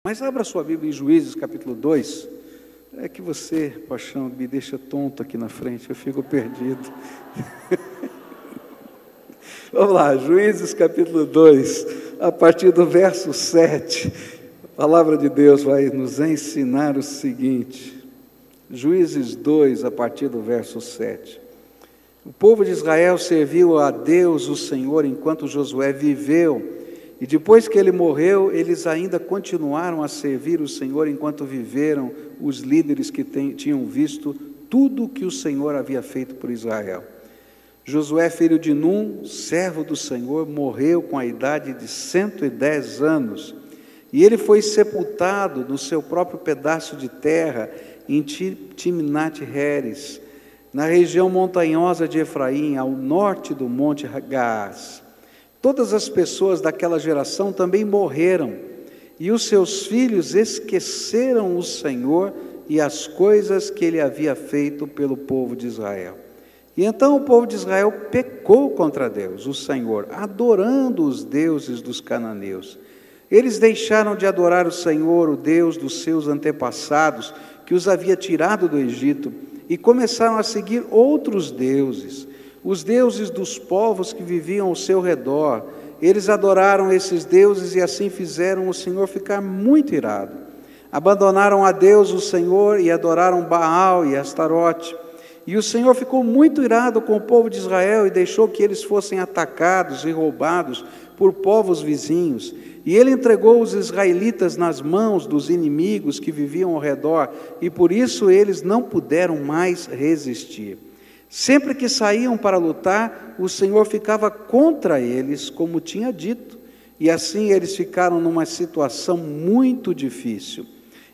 Mas abra sua Bíblia em Juízes, capítulo 2. É que você, paixão, me deixa tonto aqui na frente, eu fico perdido. Vamos lá, Juízes, capítulo 2, a partir do verso 7. A palavra de Deus vai nos ensinar o seguinte. Juízes 2, a partir do verso 7. O povo de Israel serviu a Deus, o Senhor, enquanto Josué viveu. E depois que ele morreu, eles ainda continuaram a servir o Senhor enquanto viveram os líderes que tinham visto tudo o que o Senhor havia feito por Israel. Josué, filho de Num, servo do Senhor, morreu com a idade de 110 anos. E ele foi sepultado no seu próprio pedaço de terra, em Timnat-Heres, na região montanhosa de Efraim, ao norte do monte Gaás. Todas as pessoas daquela geração também morreram, e os seus filhos esqueceram o Senhor e as coisas que ele havia feito pelo povo de Israel. E então o povo de Israel pecou contra Deus, o Senhor, adorando os deuses dos cananeus. Eles deixaram de adorar o Senhor, o Deus dos seus antepassados, que os havia tirado do Egito, e começaram a seguir outros deuses, os deuses dos povos que viviam ao seu redor. Eles adoraram esses deuses e assim fizeram o Senhor ficar muito irado. Abandonaram a Deus, o Senhor, e adoraram Baal e Astarote. E o Senhor ficou muito irado com o povo de Israel e deixou que eles fossem atacados e roubados por povos vizinhos. E ele entregou os israelitas nas mãos dos inimigos que viviam ao redor, e por isso eles não puderam mais resistir. Sempre que saíam para lutar, o Senhor ficava contra eles, como tinha dito, e assim eles ficaram numa situação muito difícil.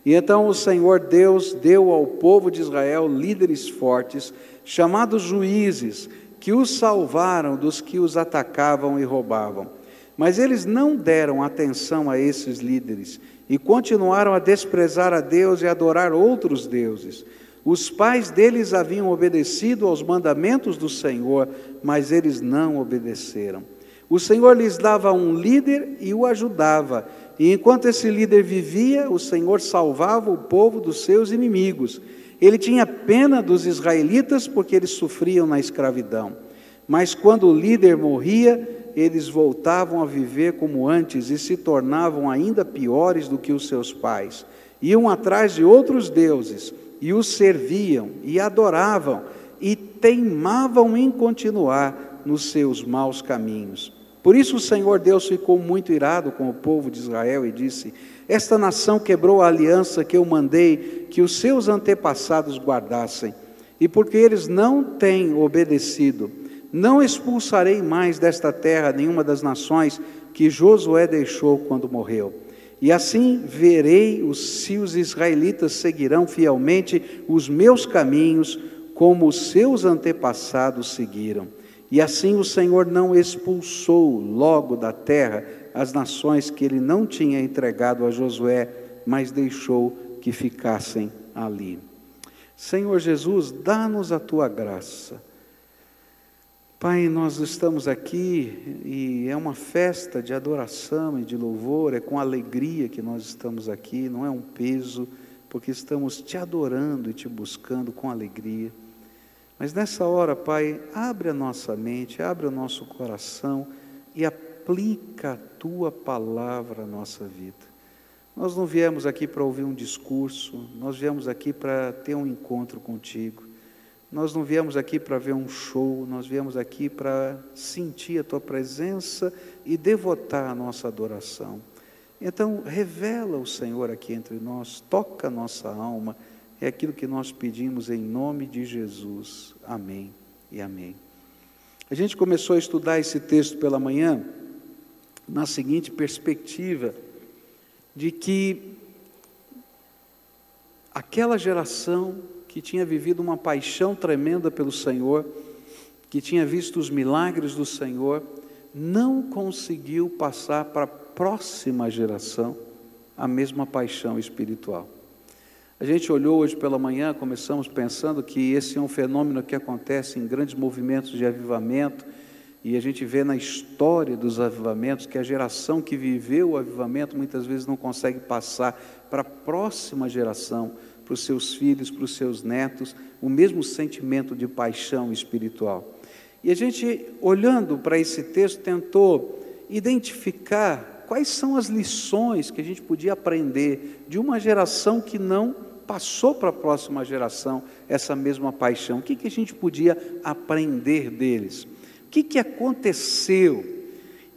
E então o Senhor Deus deu ao povo de Israel líderes fortes, chamados juízes, que os salvaram dos que os atacavam e roubavam. Mas eles não deram atenção a esses líderes e continuaram a desprezar a Deus e a adorar outros deuses. Os pais deles haviam obedecido aos mandamentos do Senhor, mas eles não obedeceram. O Senhor lhes dava um líder e o ajudava, e enquanto esse líder vivia, o Senhor salvava o povo dos seus inimigos. Ele tinha pena dos israelitas porque eles sofriam na escravidão. Mas quando o líder morria, eles voltavam a viver como antes e se tornavam ainda piores do que os seus pais. Iam atrás de outros deuses, e os serviam, e adoravam, e teimavam em continuar nos seus maus caminhos. Por isso o Senhor Deus ficou muito irado com o povo de Israel e disse: esta nação quebrou a aliança que eu mandei que os seus antepassados guardassem, e porque eles não têm obedecido, não expulsarei mais desta terra nenhuma das nações que Josué deixou quando morreu. E assim verei se os israelitas seguirão fielmente os meus caminhos, como os seus antepassados seguiram. E assim o Senhor não expulsou logo da terra as nações que ele não tinha entregado a Josué, mas deixou que ficassem ali. Senhor Jesus, dá-nos a tua graça. Pai, nós estamos aqui e é uma festa de adoração e de louvor, é com alegria que nós estamos aqui, não é um peso, porque estamos te adorando e te buscando com alegria. Mas nessa hora, Pai, abre a nossa mente, abre o nosso coração e aplica a tua palavra à nossa vida. Nós não viemos aqui para ouvir um discurso, nós viemos aqui para ter um encontro contigo. Nós não viemos aqui para ver um show, nós viemos aqui para sentir a tua presença e devotar a nossa adoração. Então, revela o Senhor aqui entre nós, toca a nossa alma, é aquilo que nós pedimos em nome de Jesus. Amém e amém. A gente começou a estudar esse texto pela manhã, na seguinte perspectiva, de que aquela geração que tinha vivido uma paixão tremenda pelo Senhor, que tinha visto os milagres do Senhor, não conseguiu passar para a próxima geração a mesma paixão espiritual. A gente olhou hoje pela manhã, começamos pensando que esse é um fenômeno que acontece em grandes movimentos de avivamento, E a gente vê na história dos avivamentos que a geração que viveu o avivamento muitas vezes não consegue passar para a próxima geração, para os seus filhos, para os seus netos, o mesmo sentimento de paixão espiritual. E a gente, olhando para esse texto, tentou identificar quais são as lições que a gente podia aprender de uma geração que não passou para a próxima geração essa mesma paixão. O que a gente podia aprender deles? O que aconteceu?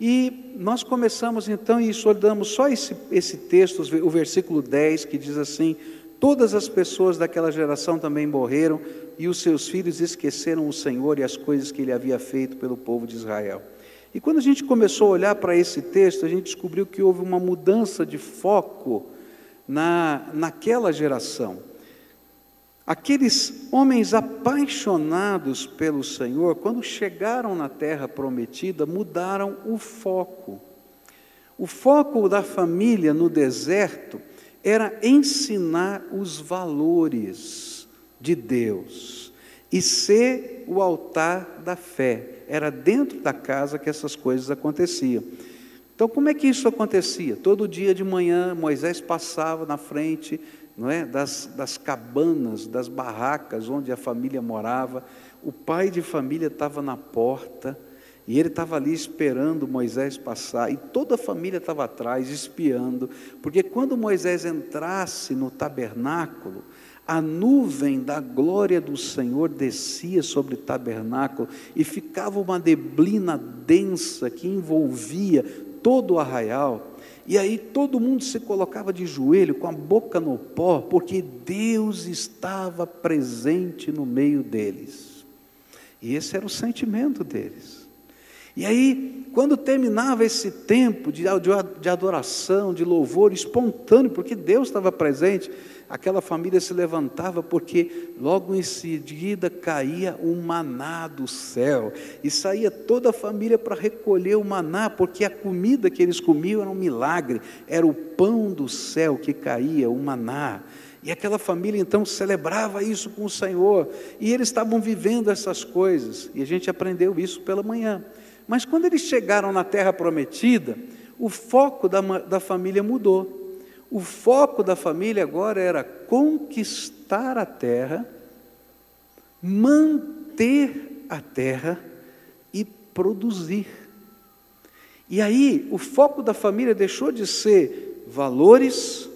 E nós começamos então, e olhamos só esse texto, o versículo 10, que diz assim: todas as pessoas daquela geração também morreram, e os seus filhos esqueceram o Senhor e as coisas que Ele havia feito pelo povo de Israel. E quando a gente começou a olhar para esse texto, a gente descobriu que houve uma mudança de foco naquela geração. Aqueles homens apaixonados pelo Senhor, quando chegaram na terra prometida, mudaram o foco. O foco da família no deserto era ensinar os valores de Deus e ser o altar da fé. Era dentro da casa que essas coisas aconteciam. Então, como é que isso acontecia? Todo dia de manhã, Moisés passava na frente, não é, das cabanas, das barracas onde a família morava. O pai de família estava na porta, e ele estava ali esperando Moisés passar, e toda a família estava atrás, espiando, porque quando Moisés entrasse no tabernáculo, a nuvem da glória do Senhor descia sobre o tabernáculo, e ficava uma neblina densa que envolvia todo o arraial. E aí todo mundo se colocava de joelho, com a boca no pó, porque Deus estava presente no meio deles. E esse era o sentimento deles. E aí, quando terminava esse tempo de adoração, de louvor espontâneo, porque Deus estava presente, aquela família se levantava, porque logo em seguida caía um maná do céu, e saía toda a família para recolher o maná, porque a comida que eles comiam era um milagre, era o pão do céu que caía, o maná. E aquela família então celebrava isso com o Senhor, e eles estavam vivendo essas coisas, e a gente aprendeu isso pela manhã. Mas quando eles chegaram na terra prometida, o foco da família mudou. O foco da família agora era conquistar a terra, manter a terra e produzir. E aí, o foco da família deixou de ser valores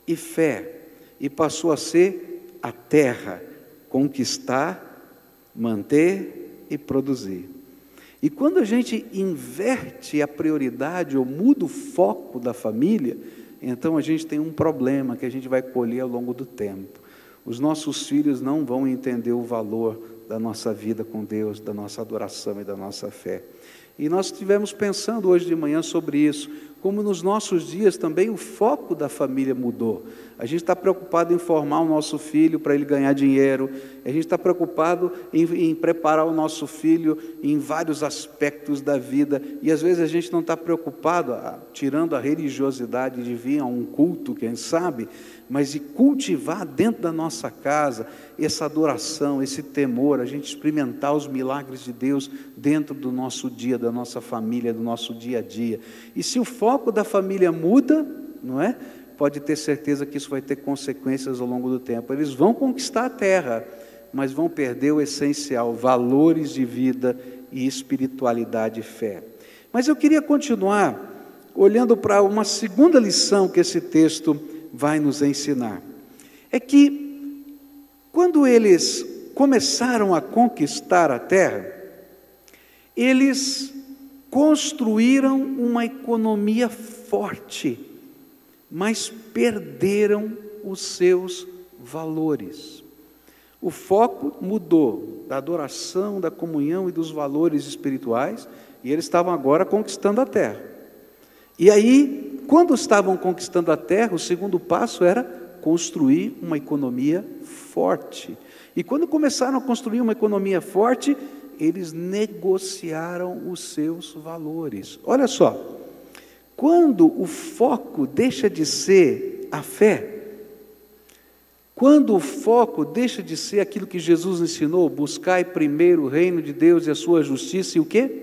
e fé, e passou a ser a terra, conquistar, manter e produzir. E quando a gente inverte a prioridade ou muda o foco da família, então a gente tem um problema que a gente vai colher ao longo do tempo. Os nossos filhos não vão entender o valor da nossa vida com Deus, da nossa adoração e da nossa fé. E nós estivemos pensando hoje de manhã sobre isso, como nos nossos dias também o foco da família mudou. A gente está preocupado em formar o nosso filho para ele ganhar dinheiro, a gente está preocupado em preparar o nosso filho em vários aspectos da vida, e às vezes a gente não está preocupado, tirando a religiosidade de vir a um culto, quem sabe, mas de cultivar dentro da nossa casa essa adoração, esse temor, a gente experimentar os milagres de Deus dentro do nosso dia, da nossa família, do nosso dia a dia. E se o foco da família muda, não é? Pode ter certeza que isso vai ter consequências ao longo do tempo. Eles vão conquistar a terra, mas vão perder o essencial, valores de vida e espiritualidade e fé. Mas eu queria continuar olhando para uma segunda lição que esse texto vai nos ensinar. É que quando eles começaram a conquistar a terra, eles construíram uma economia forte, mas perderam os seus valores. O foco mudou da adoração, da comunhão e dos valores espirituais, e eles estavam agora conquistando a terra. E aí, quando estavam conquistando a terra, o segundo passo era construir uma economia forte. E quando começaram a construir uma economia forte, eles negociaram os seus valores. Olha só, quando o foco deixa de ser a fé, quando o foco deixa de ser aquilo que Jesus ensinou, buscai primeiro o reino de Deus e a sua justiça, e o quê?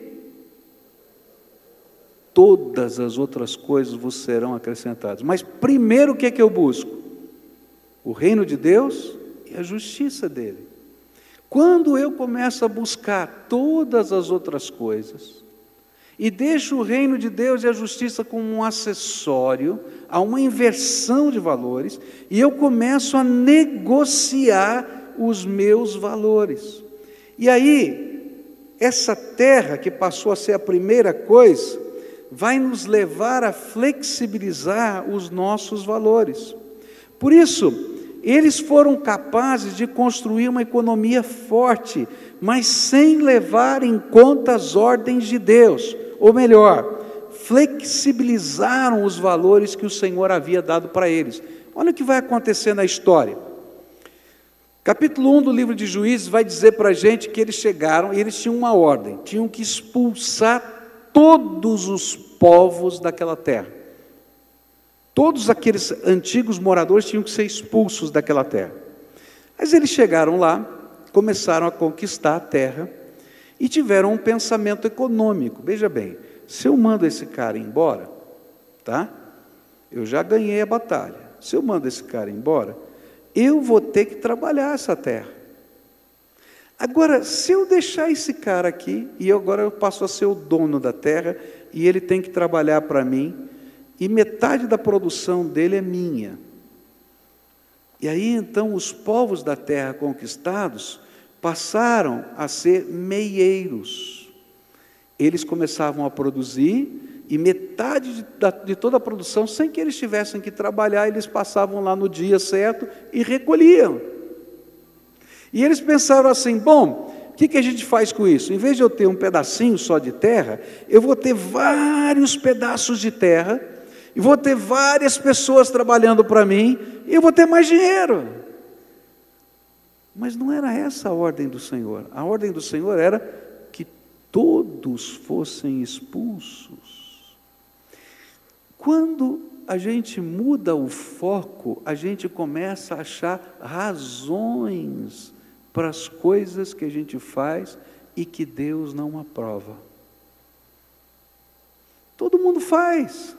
todas as outras coisas vos serão acrescentadas. Mas primeiro o que é que eu busco? O reino de Deus e a justiça dele. Quando eu começo a buscar todas as outras coisas, e deixo o reino de Deus e a justiça como um acessório, a uma inversão de valores, e eu começo a negociar os meus valores. E aí, essa terra que passou a ser a primeira coisa, vai nos levar a flexibilizar os nossos valores. Por isso, eles foram capazes de construir uma economia forte, mas sem levar em conta as ordens de Deus. Ou melhor, flexibilizaram os valores que o Senhor havia dado para eles. Olha o que vai acontecer na história. Capítulo 1 do livro de Juízes vai dizer para a gente que eles chegaram e eles tinham uma ordem, tinham que expulsar todos os povos daquela terra. Todos aqueles antigos moradores tinham que ser expulsos daquela terra. Mas eles chegaram lá, começaram a conquistar a terra e tiveram um pensamento econômico. Veja bem, se eu mando esse cara embora, tá? Eu já ganhei a batalha. Se eu mando esse cara embora, eu vou ter que trabalhar essa terra. Agora, se eu deixar esse cara aqui, e agora eu passo a ser o dono da terra, e ele tem que trabalhar para mim, e metade da produção dele é minha. E aí então os povos da terra conquistados passaram a ser meieiros. Eles começavam a produzir, e metade de toda a produção, sem que eles tivessem que trabalhar, eles passavam lá no dia certo e recolhiam. E eles pensaram assim, bom, o que a gente faz com isso? Em vez de eu ter um pedacinho só de terra, eu vou ter vários pedaços de terra, e vou ter várias pessoas trabalhando para mim, e eu vou ter mais dinheiro. Mas não era essa a ordem do Senhor. A ordem do Senhor era que todos fossem expulsos. Quando a gente muda o foco, a gente começa a achar razões para as coisas que a gente faz e que Deus não aprova. Todo mundo faz.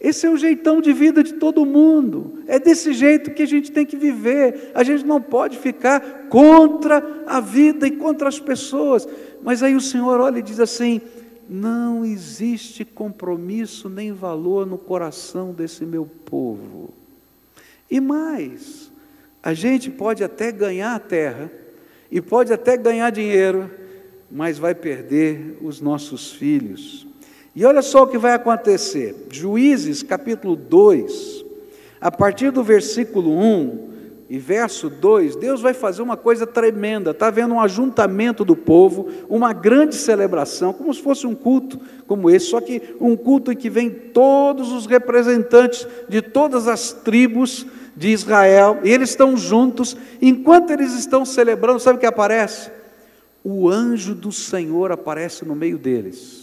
Esse é o jeitão de vida de todo mundo. É desse jeito que a gente tem que viver. A gente não pode ficar contra a vida e contra as pessoas. Mas aí o Senhor olha e diz assim, não existe compromisso nem valor no coração desse meu povo. E mais, a gente pode até ganhar a terra, e pode até ganhar dinheiro, mas vai perder os nossos filhos. E olha só o que vai acontecer. Juízes capítulo 2, a partir do versículo 1 e verso 2, Deus vai fazer uma coisa tremenda. Está havendo um ajuntamento do povo, uma grande celebração, como se fosse um culto como esse, só que um culto em que vem todos os representantes de todas as tribos de Israel, e eles estão juntos. Enquanto eles estão celebrando, sabe o que aparece? O anjo do Senhor aparece no meio deles.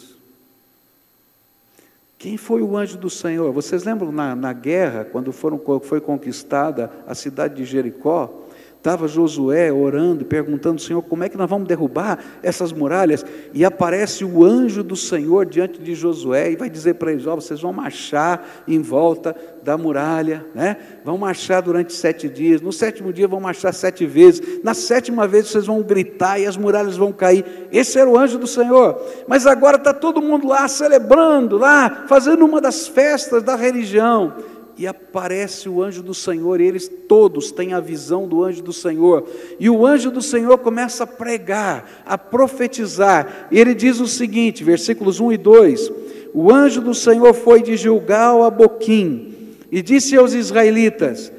Quem foi o anjo do Senhor? Vocês lembram na guerra, quando foi conquistada a cidade de Jericó? Estava Josué orando e perguntando, Senhor, como é que nós vamos derrubar essas muralhas? E aparece o anjo do Senhor diante de Josué e vai dizer para eles, vocês vão marchar em volta da muralha, né? Vão marchar durante 7 dias, no 7º dia vão marchar 7 vezes, na 7ª vez vocês vão gritar e as muralhas vão cair. Esse era o anjo do Senhor. Mas agora está todo mundo lá celebrando, lá fazendo uma das festas da religião. E aparece o anjo do Senhor, e eles todos têm a visão do anjo do Senhor. E o anjo do Senhor começa a pregar, a profetizar. E ele diz o seguinte, versículos 1 e 2. O anjo do Senhor foi de Gilgal a Boquim, e disse aos israelitas,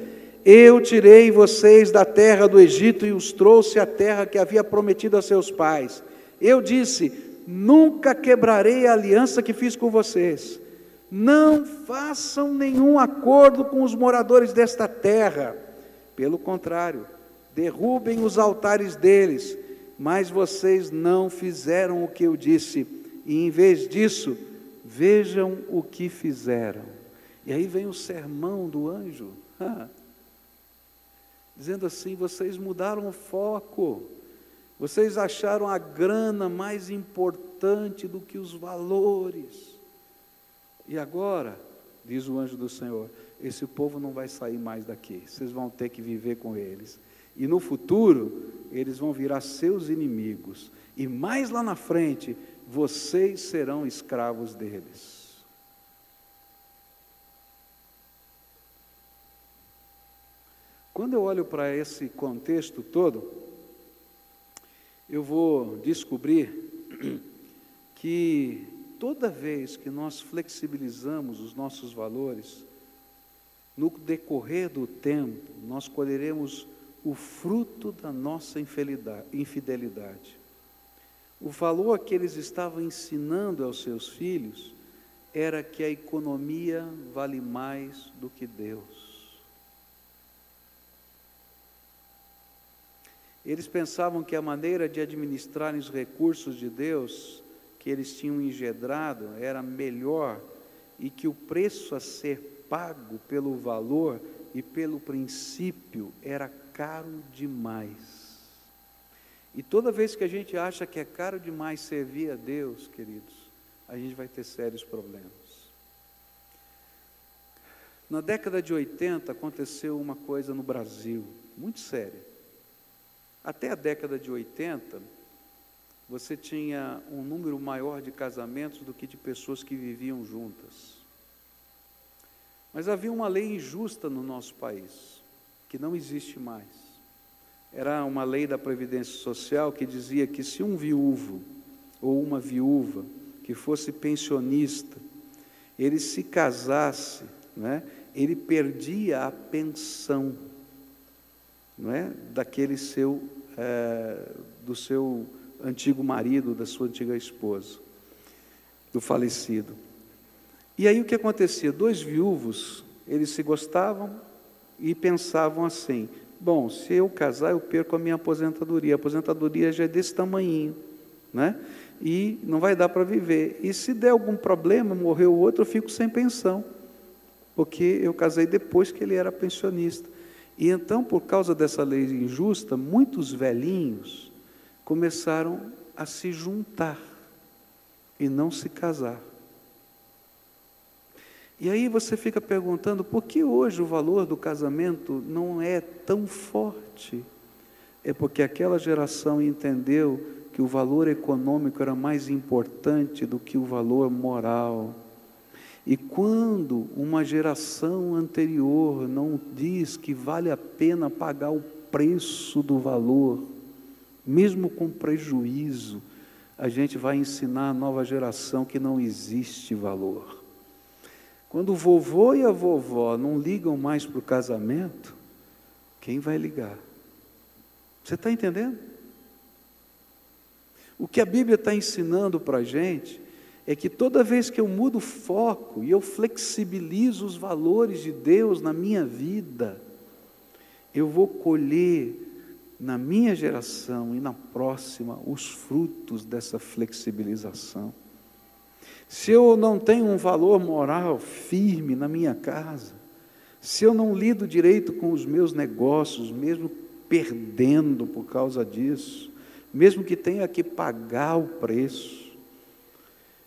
eu tirei vocês da terra do Egito, e os trouxe à terra que havia prometido a seus pais. Eu disse, nunca quebrarei a aliança que fiz com vocês. Não façam nenhum acordo com os moradores desta terra. Pelo contrário, derrubem os altares deles. Mas vocês não fizeram o que eu disse. E em vez disso, vejam o que fizeram. E aí vem o sermão do anjo. Dizendo assim, vocês mudaram o foco. Vocês acharam a grana mais importante do que os valores. E agora, diz o anjo do Senhor, esse povo não vai sair mais daqui, vocês vão ter que viver com eles. E no futuro, eles vão virar seus inimigos. E mais lá na frente, vocês serão escravos deles. Quando eu olho para esse contexto todo, eu vou descobrir que toda vez que nós flexibilizamos os nossos valores, no decorrer do tempo, nós colheremos o fruto da nossa infidelidade. O valor que eles estavam ensinando aos seus filhos era que a economia vale mais do que Deus. Eles pensavam que a maneira de administrarem os recursos de Deus, que eles tinham engendrado, era melhor e que o preço a ser pago pelo valor e pelo princípio era caro demais. E toda vez que a gente acha que é caro demais servir a Deus, queridos, a gente vai ter sérios problemas. Na década de 80 aconteceu uma coisa no Brasil, muito séria. Até a década de 80, você tinha um número maior de casamentos do que de pessoas que viviam juntas. Mas havia uma lei injusta no nosso país, que não existe mais. Era uma lei da Previdência Social que dizia que se um viúvo ou uma viúva que fosse pensionista, ele se casasse, né, ele perdia a pensão, não é, daquele do seu antigo marido, da sua antiga esposa, do falecido. E aí o que acontecia? Dois viúvos, eles se gostavam e pensavam assim: bom, se eu casar eu perco a minha aposentadoria, a aposentadoria já é desse tamanhinho, né? E não vai dar para viver, e se der algum problema, morreu o outro, eu fico sem pensão, porque eu casei depois que ele era pensionista. E então, por causa dessa lei injusta, muitos velhinhos começaram a se juntar e não se casar. E aí você fica perguntando, por que hoje o valor do casamento não é tão forte? É porque aquela geração entendeu que o valor econômico era mais importante do que o valor moral. E quando uma geração anterior não diz que vale a pena pagar o preço do valor, mesmo com prejuízo, a gente vai ensinar a nova geração que não existe valor. Quando o vovô e a vovó não ligam mais para o casamento, quem vai ligar? Você está entendendo? O que a Bíblia está ensinando para a gente é que toda vez que eu mudo o foco e eu flexibilizo os valores de Deus na minha vida, eu vou colher na minha geração e na próxima os frutos dessa flexibilização. Se eu não tenho um valor moral firme na minha casa, se eu não lido direito com os meus negócios, mesmo perdendo por causa disso, mesmo que tenha que pagar o preço,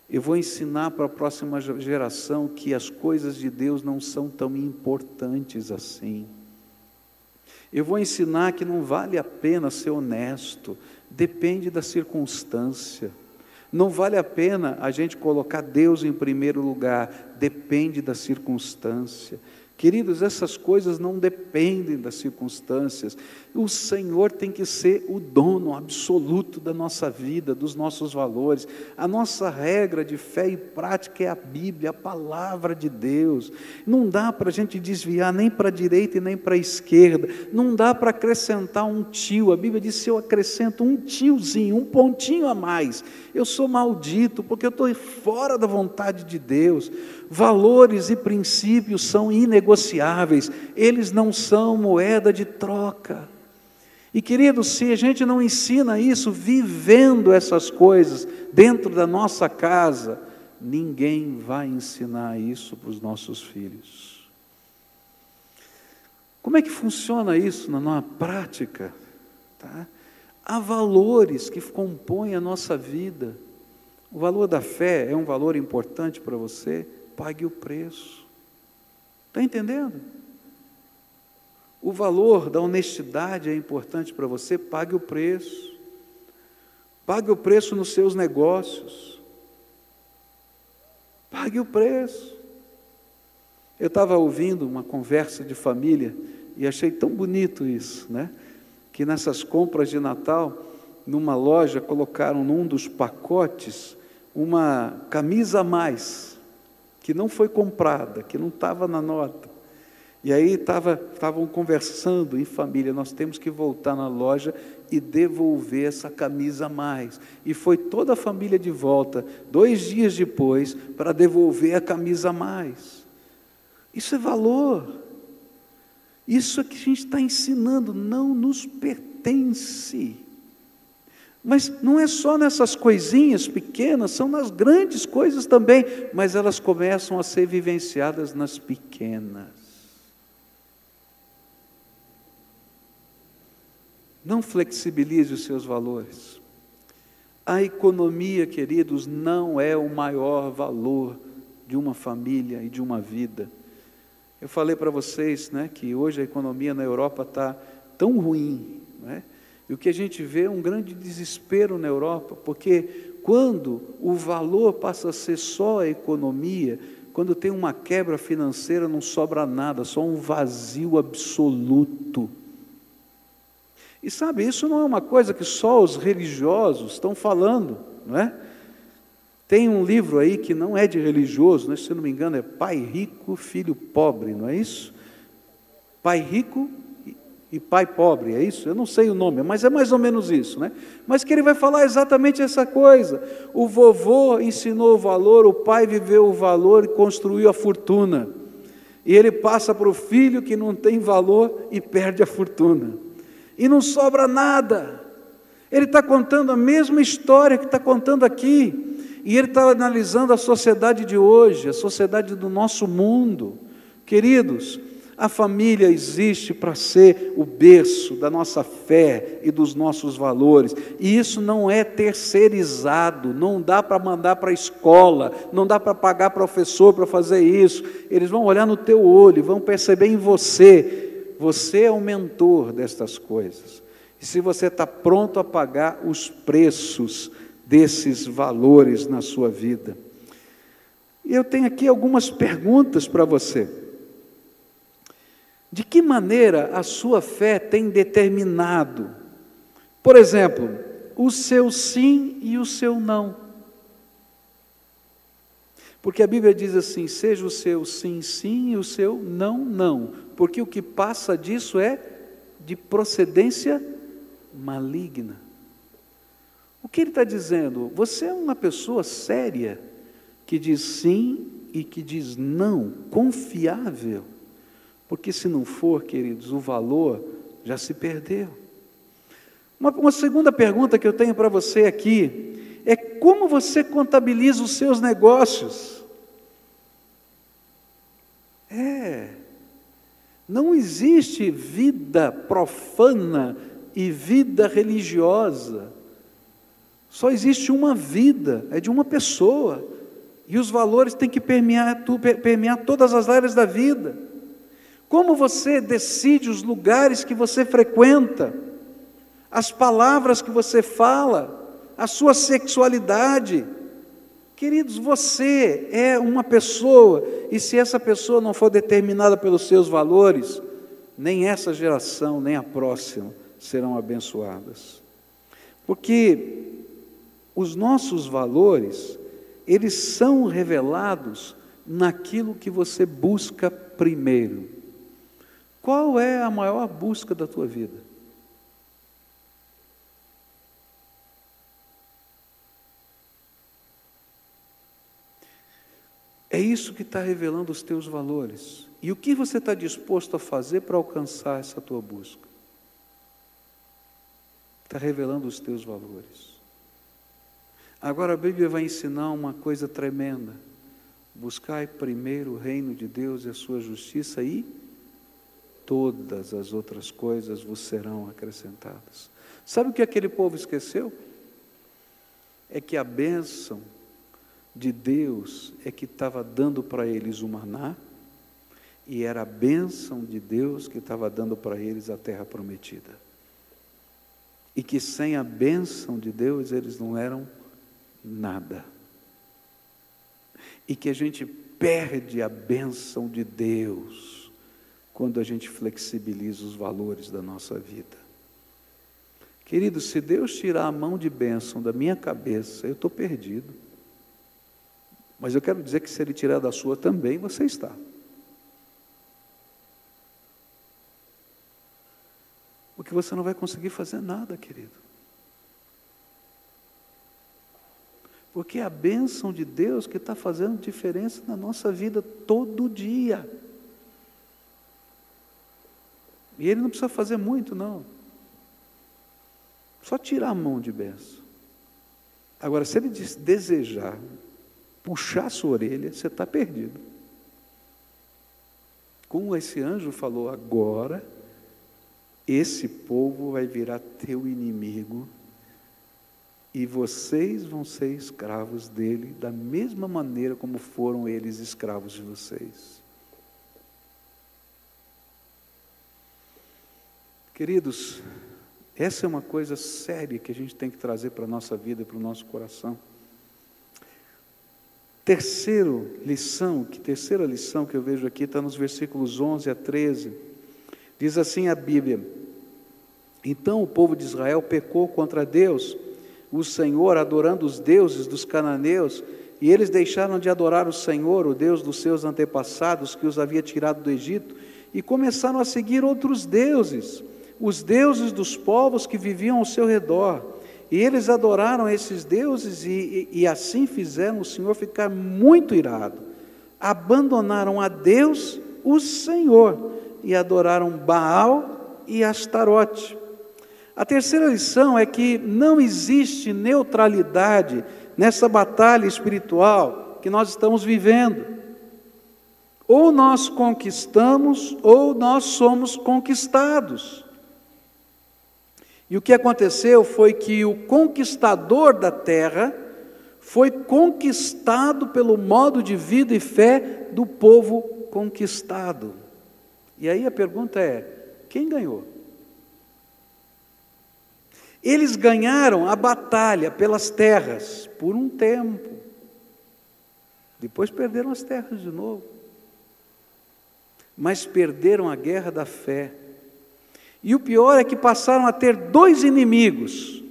eu vou ensinar para a próxima geração que as coisas de Deus não são tão importantes assim. Eu vou ensinar que não vale a pena ser honesto, depende da circunstância. Não vale a pena a gente colocar Deus em primeiro lugar, depende da circunstância. Queridos, essas coisas não dependem das circunstâncias. O Senhor tem que ser o dono absoluto da nossa vida, dos nossos valores. A nossa regra de fé e prática é a Bíblia, a palavra de Deus. Não dá para a gente desviar nem para a direita e nem para a esquerda. Não dá para acrescentar um tio. A Bíblia diz: se eu acrescento um tiozinho, um pontinho a mais, eu sou maldito, porque eu estou fora da vontade de Deus. Valores e princípios são inegociáveis, eles não são moeda de troca. E queridos, se a gente não ensina isso, vivendo essas coisas dentro da nossa casa, ninguém vai ensinar isso para os nossos filhos. Como é que funciona isso na prática? Tá? Há valores que compõem a nossa vida. O valor da fé é um valor importante para você? pague o preço. Está entendendo? O valor da honestidade é importante para você, pague o preço. Pague o preço nos seus negócios. Pague o preço. Eu estava ouvindo uma conversa de família e achei tão bonito isso, né? Que nessas compras de Natal, numa loja, colocaram num dos pacotes uma camisa a mais, que não foi comprada, que não estava na nota. E aí estavam conversando em família, nós temos que voltar na loja e devolver essa camisa a mais. E foi toda a família de volta, 2 dias depois, para devolver a camisa a mais. Isso é valor. Isso é que a gente está ensinando, não nos pertence. Mas não é só nessas coisinhas pequenas, são nas grandes coisas também, mas elas começam a ser vivenciadas nas pequenas. Não flexibilize os seus valores. A economia, queridos, não é o maior valor de uma família e de uma vida. Eu falei para vocês, né, que hoje a economia na Europa está tão ruim, né? E o que a gente vê é um grande desespero na Europa, porque quando o valor passa a ser só a economia, quando tem uma quebra financeira, não sobra nada, só um vazio absoluto. E sabe, isso não é uma coisa que só os religiosos estão falando, não é? Tem um livro aí que não é de religioso, né? Se eu não me engano é Pai Rico, Filho Pobre, não é isso? Pai Rico e Pai Pobre, é isso? Eu não sei o nome, mas é mais ou menos isso, né? Mas que ele vai falar exatamente essa coisa. O vovô ensinou o valor, o pai viveu o valor e construiu a fortuna. E ele passa para o filho que não tem valor e perde a fortuna. E não sobra nada. Ele está contando a mesma história que está contando aqui. E ele está analisando a sociedade de hoje, a sociedade do nosso mundo. Queridos, a família existe para ser o berço da nossa fé e dos nossos valores. E isso não é terceirizado, não dá para mandar para a escola, não dá para pagar professor para fazer isso. Eles vão olhar no teu olho, vão perceber em você. Você é o mentor destas coisas. E se você está pronto a pagar os preços desses valores na sua vida. E eu tenho aqui algumas perguntas para você. De que maneira a sua fé tem determinado, por exemplo, o seu sim e o seu não? Porque a Bíblia diz assim, seja o seu sim, sim e o seu não, não. Porque o que passa disso é de procedência maligna. O que ele está dizendo? Você é uma pessoa séria, que diz sim e que diz não, confiável. Porque se não for, queridos, o valor já se perdeu. Uma segunda pergunta que eu tenho para você aqui, é como você contabiliza os seus negócios? Não existe vida profana e vida religiosa. Só existe uma vida, é de uma pessoa. E os valores têm que permear todas as áreas da vida. Como você decide os lugares que você frequenta, as palavras que você fala, a sua sexualidade? Queridos, você é uma pessoa, e se essa pessoa não for determinada pelos seus valores, nem essa geração, nem a próxima serão abençoadas. Porque os nossos valores, eles são revelados naquilo que você busca primeiro. Qual é a maior busca da tua vida? É isso que está revelando os teus valores. E o que você está disposto a fazer para alcançar essa tua busca? Está revelando os teus valores. Agora a Bíblia vai ensinar uma coisa tremenda. Buscai primeiro o reino de Deus e a sua justiça e todas as outras coisas vos serão acrescentadas. Sabe o que aquele povo esqueceu? É que a bênção de Deus é que estava dando para eles o maná, e era a bênção de Deus que estava dando para eles a terra prometida. E que sem a bênção de Deus eles não eram nada. E que a gente perde a bênção de Deus quando a gente flexibiliza os valores da nossa vida. Querido, se Deus tirar a mão de bênção da minha cabeça, eu estou perdido. Mas eu quero dizer que se Ele tirar da sua também, você está. Porque você não vai conseguir fazer nada, querido. Porque é a bênção de Deus que está fazendo diferença na nossa vida todo dia. E Ele não precisa fazer muito, não. Só tirar a mão de bênção. Agora, se Ele desejar puxar a sua orelha, você está perdido. Como esse anjo falou, agora, esse povo vai virar teu inimigo, e vocês vão ser escravos dele, da mesma maneira como foram eles escravos de vocês. Queridos, essa é uma coisa séria que a gente tem que trazer para a nossa vida e para o nosso coração. Terceira lição que eu vejo aqui está nos versículos 11 a 13. Diz assim a Bíblia: então o povo de Israel pecou contra Deus, o Senhor, adorando os deuses dos cananeus, e eles deixaram de adorar o Senhor, o Deus dos seus antepassados, que os havia tirado do Egito, e começaram a seguir outros deuses, os deuses dos povos que viviam ao seu redor. E eles adoraram esses deuses e assim fizeram o Senhor ficar muito irado. Abandonaram a Deus, o Senhor, e adoraram Baal e Astarote. A terceira lição é que não existe neutralidade nessa batalha espiritual que nós estamos vivendo. Ou nós conquistamos, ou nós somos conquistados. E o que aconteceu foi que o conquistador da terra foi conquistado pelo modo de vida e fé do povo conquistado. E aí a pergunta é: quem ganhou? Eles ganharam a batalha pelas terras por um tempo. Depois perderam as terras de novo. Mas perderam a guerra da fé. E o pior é que passaram a ter dois inimigos: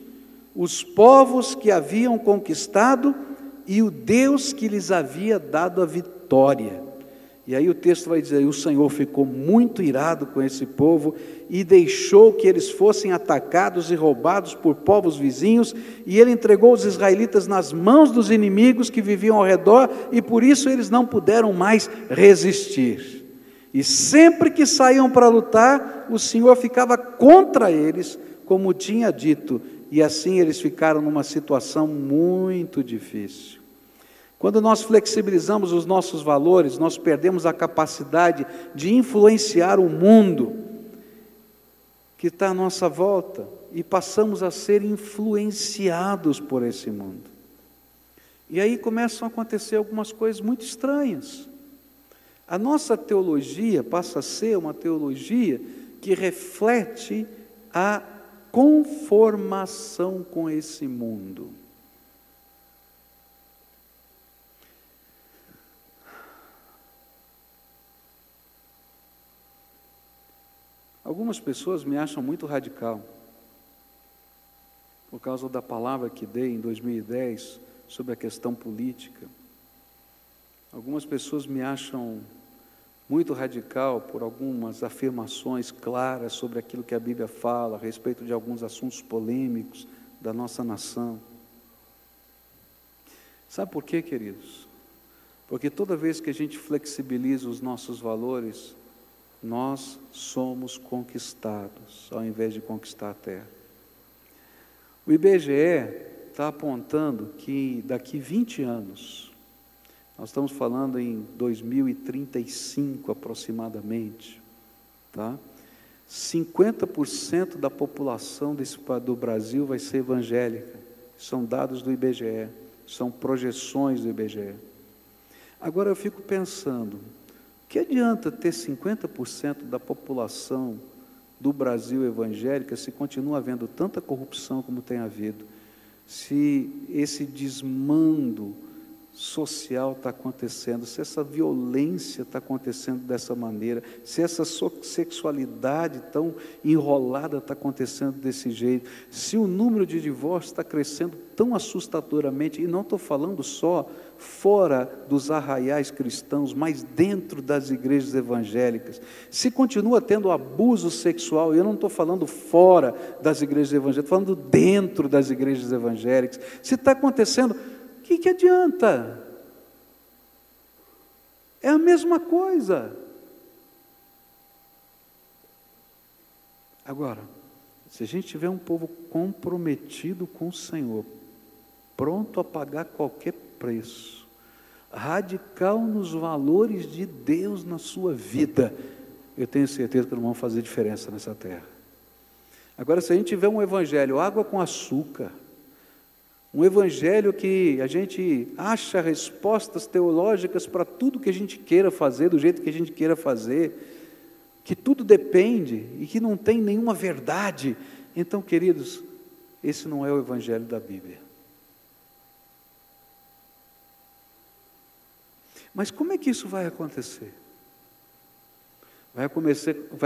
os povos que haviam conquistado e o Deus que lhes havia dado a vitória. E aí o texto vai dizer: o Senhor ficou muito irado com esse povo e deixou que eles fossem atacados e roubados por povos vizinhos, e Ele entregou os israelitas nas mãos dos inimigos que viviam ao redor, e por isso eles não puderam mais resistir. E sempre que saíam para lutar, o Senhor ficava contra eles, como tinha dito, e assim eles ficaram numa situação muito difícil. Quando nós flexibilizamos os nossos valores, nós perdemos a capacidade de influenciar o mundo que está à nossa volta, e passamos a ser influenciados por esse mundo. E aí começam a acontecer algumas coisas muito estranhas. A nossa teologia passa a ser uma teologia que reflete a conformação com esse mundo. Algumas pessoas me acham muito radical, por causa da palavra que dei em 2010 sobre a questão política. Algumas pessoas me acham muito radical por algumas afirmações claras sobre aquilo que a Bíblia fala a respeito de alguns assuntos polêmicos da nossa nação. Sabe por quê, queridos? Porque toda vez que a gente flexibiliza os nossos valores, nós somos conquistados, ao invés de conquistar a terra. O IBGE está apontando que daqui 20 anos, nós estamos falando em 2035 aproximadamente, tá? 50% da população do Brasil vai ser evangélica. São dados do IBGE. são projeções do IBGE. Agora eu fico pensando, que adianta ter 50% da população do Brasil evangélica se continua havendo tanta corrupção como tem havido, se esse desmando social está acontecendo, se essa violência está acontecendo dessa maneira, se essa sexualidade tão enrolada está acontecendo desse jeito, se o número de divórcios está crescendo tão assustadoramente, e não estou falando só fora dos arraiais cristãos, mas dentro das igrejas evangélicas, se continua tendo abuso sexual, e eu não estou falando fora das igrejas evangélicas, estou falando dentro das igrejas evangélicas, se está acontecendo, o que adianta? É a mesma coisa. Agora, se a gente tiver um povo comprometido com o Senhor, pronto a pagar qualquer preço, radical nos valores de Deus na sua vida, eu tenho certeza que não vão fazer diferença nessa terra. Agora, se a gente tiver um evangelho, água com açúcar, um evangelho que a gente acha respostas teológicas para tudo que a gente queira fazer, do jeito que a gente queira fazer, que tudo depende e que não tem nenhuma verdade, então, queridos, esse não é o evangelho da Bíblia. Mas como é que isso vai acontecer? Vai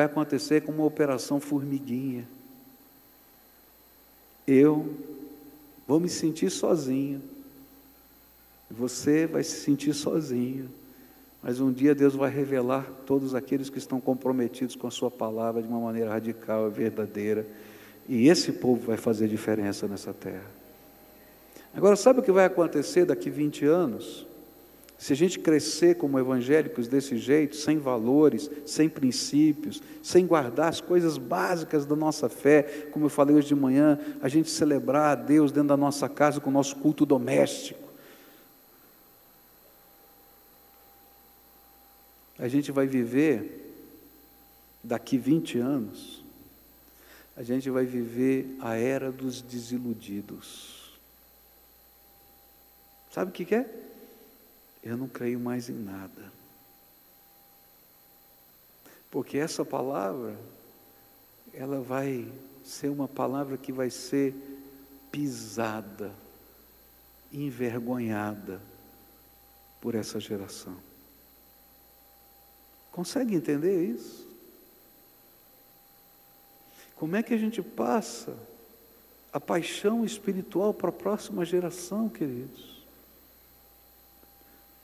acontecer com uma operação formiguinha. Eu vou me sentir sozinho, você vai se sentir sozinho, mas um dia Deus vai revelar todos aqueles que estão comprometidos com a sua palavra de uma maneira radical e verdadeira, e esse povo vai fazer diferença nessa terra. Agora, sabe o que vai acontecer daqui 20 anos? Se a gente crescer como evangélicos desse jeito, sem valores, sem princípios, sem guardar as coisas básicas da nossa fé, como eu falei hoje de manhã, a gente celebrar a Deus dentro da nossa casa com o nosso culto doméstico, a gente vai viver, daqui 20 anos, a gente vai viver a era dos desiludidos. Sabe o que é? Eu não creio mais em nada. Porque essa palavra, ela vai ser uma palavra que vai ser pisada, envergonhada por essa geração. Consegue entender isso? Como é que a gente passa a paixão espiritual para a próxima geração, queridos?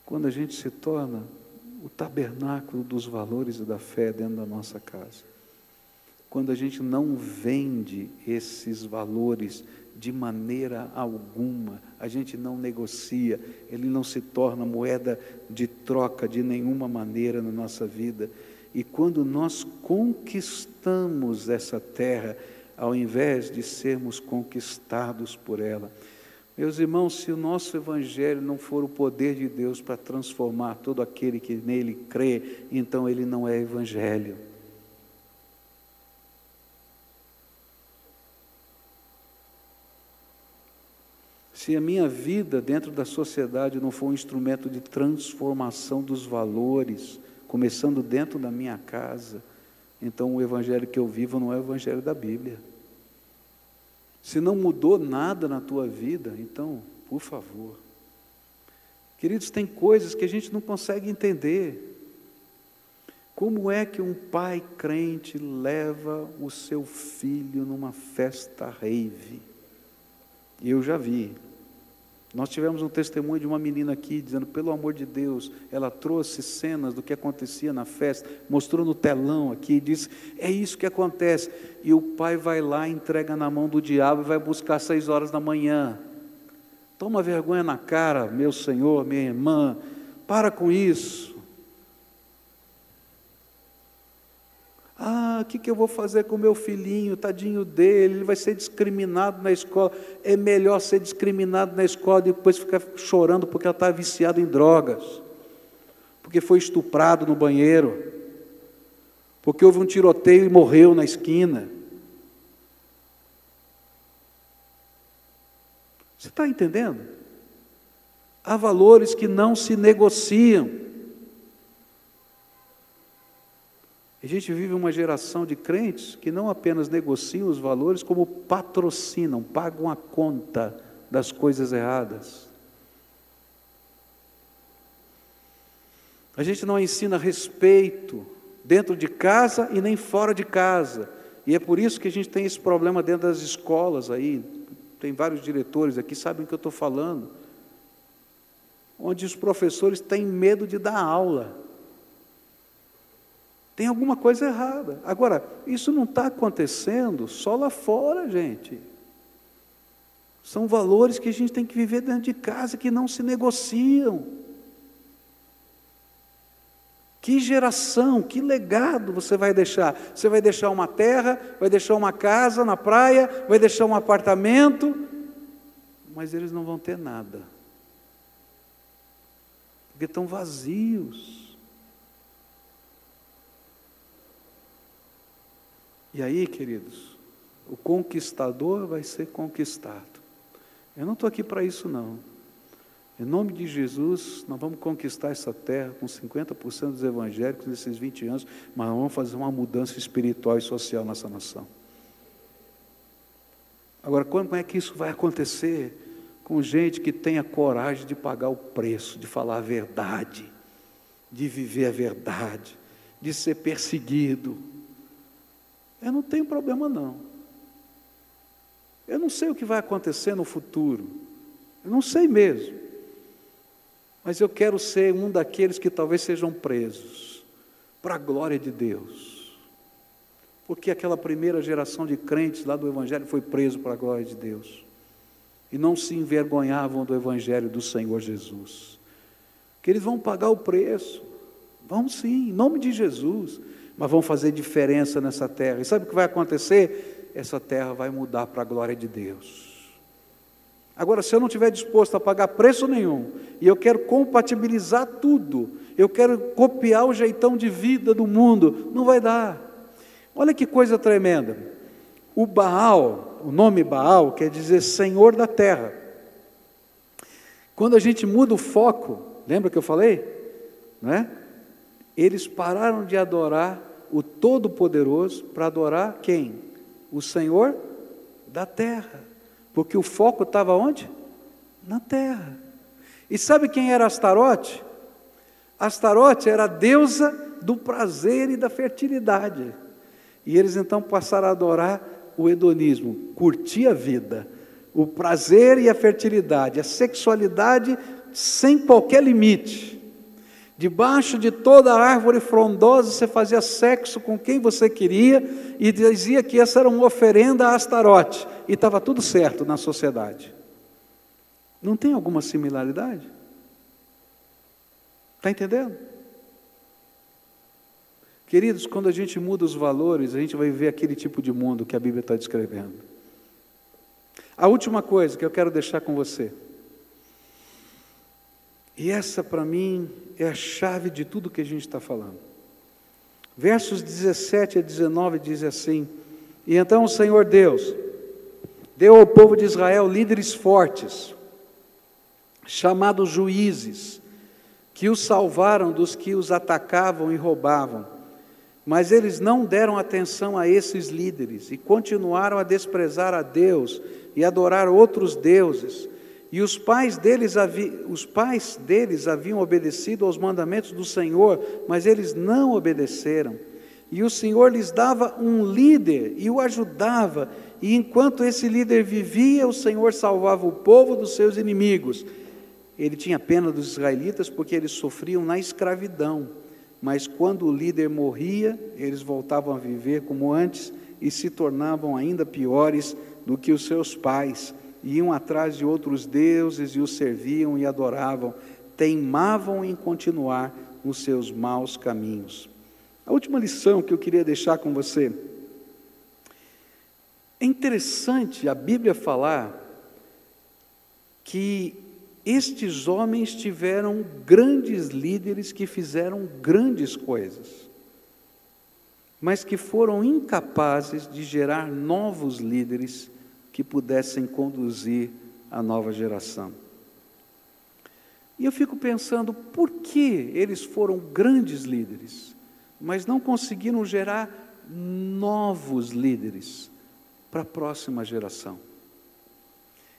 Quando a gente se torna o tabernáculo dos valores e da fé dentro da nossa casa. Quando a gente não vende esses valores de maneira alguma, a gente não negocia, ele não se torna moeda de troca de nenhuma maneira na nossa vida. E quando nós conquistamos essa terra, ao invés de sermos conquistados por ela, meus irmãos, se o nosso evangelho não for o poder de Deus para transformar todo aquele que nele crê, então ele não é evangelho. Se a minha vida dentro da sociedade não for um instrumento de transformação dos valores, começando dentro da minha casa, então o evangelho que eu vivo não é o evangelho da Bíblia. Se não mudou nada na tua vida, então, por favor. Queridos, tem coisas que a gente não consegue entender. Como é que um pai crente leva o seu filho numa festa rave? Eu já vi. Nós tivemos um testemunho de uma menina aqui, dizendo, pelo amor de Deus, ela trouxe cenas do que acontecia na festa, mostrou no telão aqui, disse, é isso que acontece. E o pai vai lá, entrega na mão do diabo e vai buscar às 6 horas da manhã. Toma vergonha na cara, meu senhor, minha irmã, para com isso. Ah, o que eu vou fazer com o meu filhinho, tadinho dele, ele vai ser discriminado na escola. É melhor ser discriminado na escola e depois ficar chorando porque ela está viciada em drogas, porque foi estuprado no banheiro, porque houve um tiroteio e morreu na esquina. Você está entendendo? Há valores que não se negociam. A gente vive uma geração de crentes que não apenas negociam os valores, como patrocinam, pagam a conta das coisas erradas. A gente não ensina respeito dentro de casa e nem fora de casa. E é por isso que a gente tem esse problema dentro das escolas aí. Tem vários diretores aqui, sabem o que eu estou falando. Onde os professores têm medo de dar aula. Tem alguma coisa errada. Agora, isso não está acontecendo só lá fora, gente. São valores que a gente tem que viver dentro de casa, que não se negociam. Que geração, que legado você vai deixar? Você vai deixar uma terra, vai deixar uma casa na praia, vai deixar um apartamento, mas eles não vão ter nada. Porque estão vazios. E aí, queridos, o conquistador vai ser conquistado. Eu não estou aqui para isso, não. Em nome de Jesus, nós vamos conquistar essa terra com 50% dos evangélicos nesses 20 anos, mas vamos fazer uma mudança espiritual e social nessa nação. Agora, como é que isso vai acontecer? Com gente que tenha coragem de pagar o preço, de falar a verdade, de viver a verdade, de ser perseguido. Eu não tenho problema, não. Eu não sei o que vai acontecer no futuro. Eu não sei mesmo. Mas eu quero ser um daqueles que talvez sejam presos, para a glória de Deus. Porque aquela primeira geração de crentes lá do Evangelho foi preso para a glória de Deus. E não se envergonhavam do Evangelho do Senhor Jesus. Que eles vão pagar o preço. Vão sim, em nome de Jesus. Mas vão fazer diferença nessa terra. E sabe o que vai acontecer? Essa terra vai mudar para a glória de Deus. Agora, se eu não estiver disposto a pagar preço nenhum, e eu quero compatibilizar tudo, eu quero copiar o jeitão de vida do mundo, não vai dar. Olha que coisa tremenda. O Baal, o nome Baal, quer dizer Senhor da terra. Quando a gente muda o foco, lembra que eu falei? Não é? Eles pararam de adorar o Todo-Poderoso para adorar quem? O Senhor da terra. Porque o foco estava onde? Na terra. E sabe quem era Astarote? Astarote era a deusa do prazer e da fertilidade. E eles então passaram a adorar o hedonismo, curtir a vida, o prazer e a fertilidade, a sexualidade sem qualquer limite. Debaixo de toda a árvore frondosa, você fazia sexo com quem você queria e dizia que essa era uma oferenda a Astarote. E estava tudo certo na sociedade. Não tem alguma similaridade? Está entendendo? Queridos, quando a gente muda os valores, a gente vai viver aquele tipo de mundo que a Bíblia está descrevendo. A última coisa que eu quero deixar com você, e essa para mim é a chave de tudo que a gente está falando. Versos 17 a 19 diz assim: E então o Senhor Deus deu ao povo de Israel líderes fortes, chamados juízes, que os salvaram dos que os atacavam e roubavam. Mas eles não deram atenção a esses líderes e continuaram a desprezar a Deus e adorar outros deuses. E os pais deles haviam obedecido aos mandamentos do Senhor, mas eles não obedeceram. E o Senhor lhes dava um líder e o ajudava, e enquanto esse líder vivia, o Senhor salvava o povo dos seus inimigos. Ele tinha pena dos israelitas porque eles sofriam na escravidão, mas quando o líder morria, eles voltavam a viver como antes e se tornavam ainda piores do que os seus pais. Iam atrás de outros deuses e os serviam e adoravam, teimavam em continuar nos seus maus caminhos. A última lição que eu queria deixar com você, é interessante a Bíblia falar que estes homens tiveram grandes líderes que fizeram grandes coisas, mas que foram incapazes de gerar novos líderes que pudessem conduzir a nova geração. E eu fico pensando, por que eles foram grandes líderes, mas não conseguiram gerar novos líderes para a próxima geração?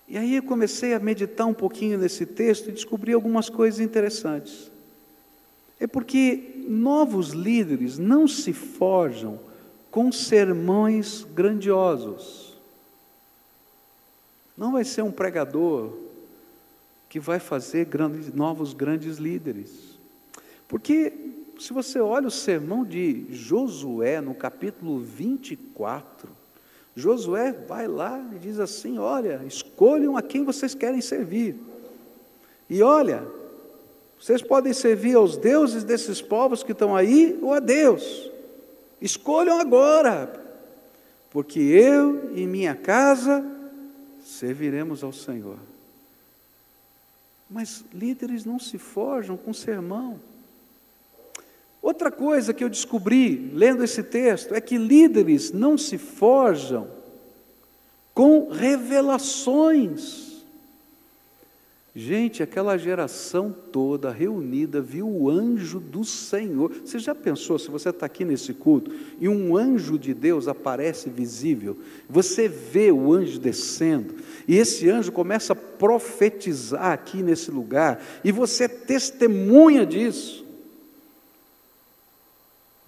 E aí eu comecei a meditar um pouquinho nesse texto e descobri algumas coisas interessantes. É porque novos líderes não se forjam com sermões grandiosos. Não vai ser um pregador que vai fazer novos grandes líderes. Porque se você olha o sermão de Josué, no capítulo 24, Josué vai lá e diz assim: olha, escolham a quem vocês querem servir. E olha, vocês podem servir aos deuses desses povos que estão aí ou a Deus. Escolham agora, porque eu e minha casa serviremos ao Senhor. Mas líderes não se forjam com sermão. Outra coisa que eu descobri, lendo esse texto, é que líderes não se forjam com revelações. Gente, aquela geração toda reunida viu o anjo do Senhor. Você já pensou, se você está aqui nesse culto, e um anjo de Deus aparece visível, você vê o anjo descendo, e esse anjo começa a profetizar aqui nesse lugar, e você testemunha disso.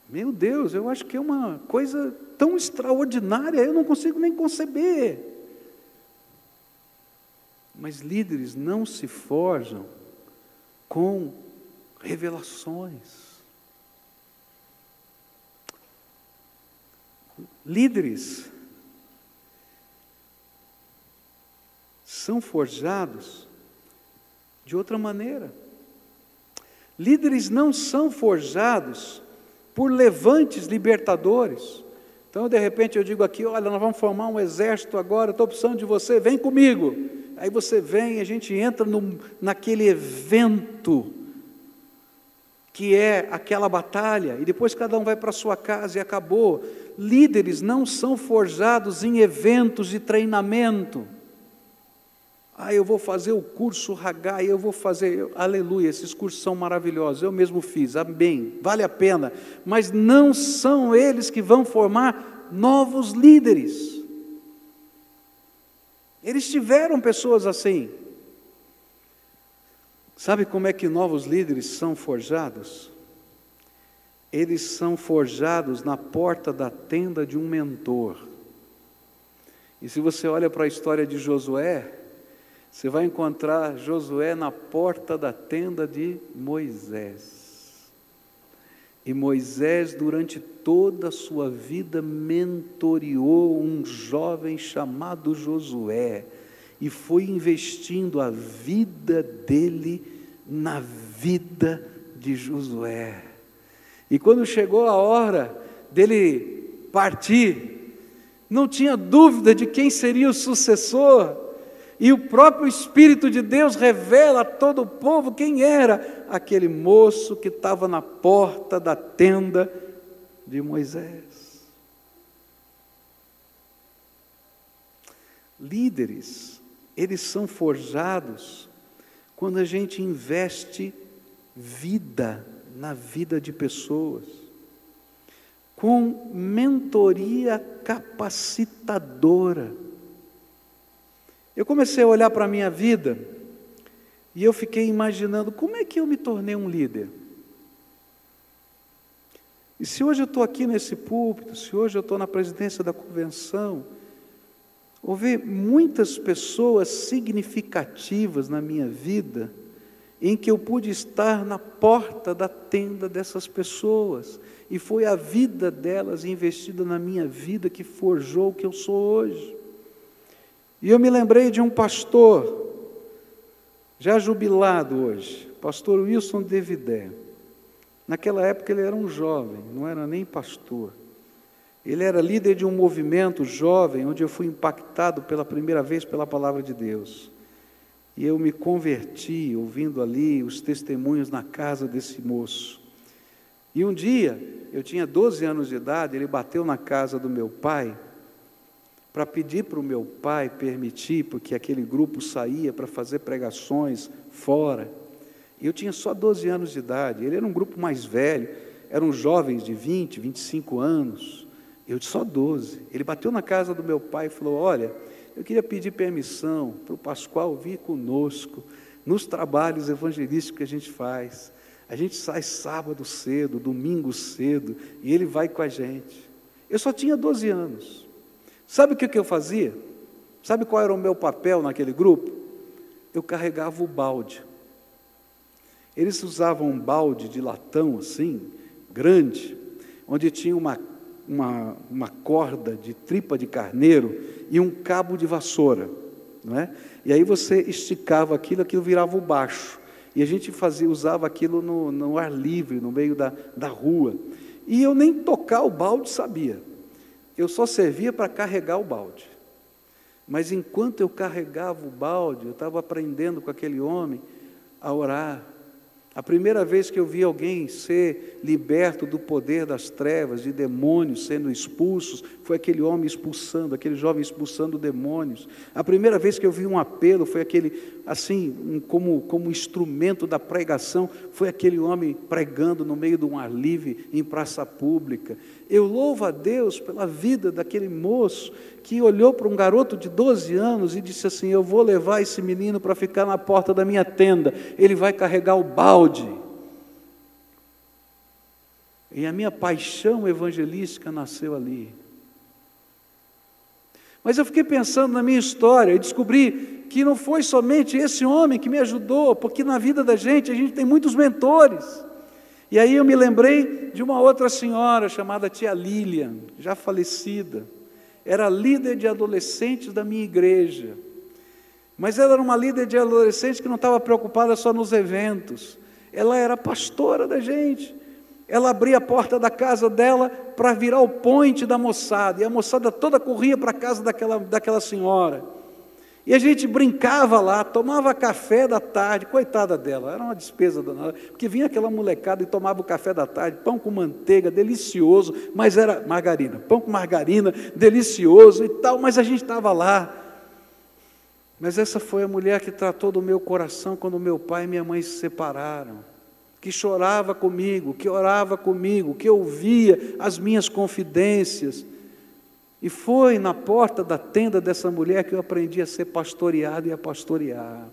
Meu Deus, eu acho que é uma coisa tão extraordinária, eu não consigo nem conceber. Mas líderes não se forjam com revelações. Líderes são forjados de outra maneira. Líderes não são forjados por levantes libertadores. Então, de repente, eu digo aqui: olha, nós vamos formar um exército agora, estou precisando de você, vem comigo. Aí você vem e a gente entra naquele evento, que é aquela batalha, e depois cada um vai para a sua casa e acabou. Líderes não são forjados em eventos de treinamento. Eu vou fazer o curso Haggai, eu vou fazer, aleluia, esses cursos são maravilhosos, eu mesmo fiz, amém, vale a pena, mas não são eles que vão formar novos líderes. Eles tiveram pessoas assim. Sabe como é que novos líderes são forjados? Eles são forjados na porta da tenda de um mentor. E se você olha para a história de Josué, você vai encontrar Josué na porta da tenda de Moisés. E Moisés, durante toda a sua vida, mentoreou um jovem chamado Josué, e foi investindo a vida dele na vida de Josué. E quando chegou a hora dele partir, não tinha dúvida de quem seria o sucessor. E o próprio Espírito de Deus revela a todo o povo quem era aquele moço que estava na porta da tenda de Moisés. Líderes, eles são forjados quando a gente investe vida na vida de pessoas, com mentoria capacitadora. Eu comecei a olhar para a minha vida e eu fiquei imaginando como é que eu me tornei um líder. E se hoje eu estou aqui nesse púlpito, se hoje eu estou na presidência da convenção, houve muitas pessoas significativas na minha vida em que eu pude estar na porta da tenda dessas pessoas, e foi a vida delas investida na minha vida que forjou o que eu sou hoje. E eu me lembrei de um pastor, já jubilado hoje, pastor Wilson Devidé. Naquela época ele era um jovem, não era nem pastor. Ele era líder de um movimento jovem, onde eu fui impactado pela primeira vez pela palavra de Deus. E eu me converti, ouvindo ali os testemunhos na casa desse moço. E um dia, eu tinha 12 anos de idade, ele bateu na casa do meu pai, para pedir para o meu pai permitir, porque aquele grupo saía para fazer pregações fora. E eu tinha só 12 anos de idade, ele era um grupo mais velho, eram jovens de 20, 25 anos, eu só 12. Ele bateu na casa do meu pai e falou: olha, eu queria pedir permissão para o Pascoal vir conosco nos trabalhos evangelísticos que a gente faz. A gente sai sábado cedo, domingo cedo, e ele vai com a gente. Eu só tinha 12 anos. Sabe o que eu fazia? Sabe qual era o meu papel naquele grupo? Eu carregava o balde. Eles usavam um balde de latão assim, grande, onde tinha uma corda de tripa de carneiro e um cabo de vassoura, não é? E aí você esticava aquilo virava o baixo. E a gente usava aquilo no ar livre, no meio da rua. E eu nem tocar o balde sabia. Eu só servia para carregar o balde. Mas enquanto eu carregava o balde, eu estava aprendendo com aquele homem a orar. A primeira vez que eu vi alguém ser liberto do poder das trevas, de demônios sendo expulsos, foi aquele homem expulsando, aquele jovem expulsando demônios. A primeira vez que eu vi um apelo, foi aquele, assim, como instrumento da pregação, foi aquele homem pregando no meio de um ar livre, em praça pública. Eu louvo a Deus pela vida daquele moço que olhou para um garoto de 12 anos e disse assim: eu vou levar esse menino para ficar na porta da minha tenda, ele vai carregar o balde. E a minha paixão evangelística nasceu ali. Mas eu fiquei pensando na minha história e descobri que não foi somente esse homem que me ajudou, porque na vida da gente, a gente tem muitos mentores. E aí eu me lembrei de uma outra senhora chamada tia Lilian, já falecida. Era líder de adolescentes da minha igreja. Mas ela era uma líder de adolescentes que não estava preocupada só nos eventos. Ela era pastora da gente. Ela abria a porta da casa dela para virar o point da moçada. E a moçada toda corria para a casa daquela senhora. E a gente brincava lá, tomava café da tarde, coitada dela, era uma despesa danada, porque vinha aquela molecada e tomava o café da tarde, pão com manteiga, delicioso, mas era margarina, pão com margarina, delicioso e tal, mas a gente estava lá. Mas essa foi a mulher que tratou do meu coração quando meu pai e minha mãe se separaram, que chorava comigo, que orava comigo, que ouvia as minhas confidências. E foi na porta da tenda dessa mulher que eu aprendi a ser pastoreado e a pastorear,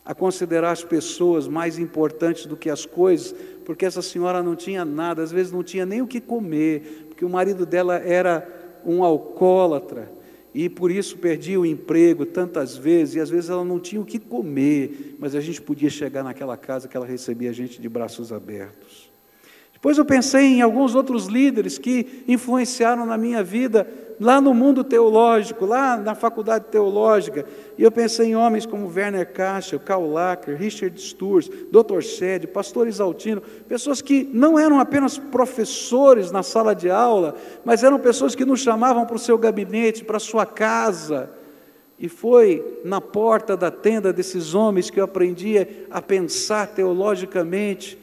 a considerar as pessoas mais importantes do que as coisas, porque essa senhora não tinha nada, às vezes não tinha nem o que comer, porque o marido dela era um alcoólatra, e por isso perdia o emprego tantas vezes, e às vezes ela não tinha o que comer, mas a gente podia chegar naquela casa que ela recebia a gente de braços abertos. Depois eu pensei em alguns outros líderes que influenciaram na minha vida, lá no mundo teológico, lá na faculdade teológica, e eu pensei em homens como Werner Castell, Karl Lacker, Richard Sturz, Dr. Shedd, pastor Isaltino, pessoas que não eram apenas professores na sala de aula, mas eram pessoas que nos chamavam para o seu gabinete, para a sua casa, e foi na porta da tenda desses homens que eu aprendi a pensar teologicamente.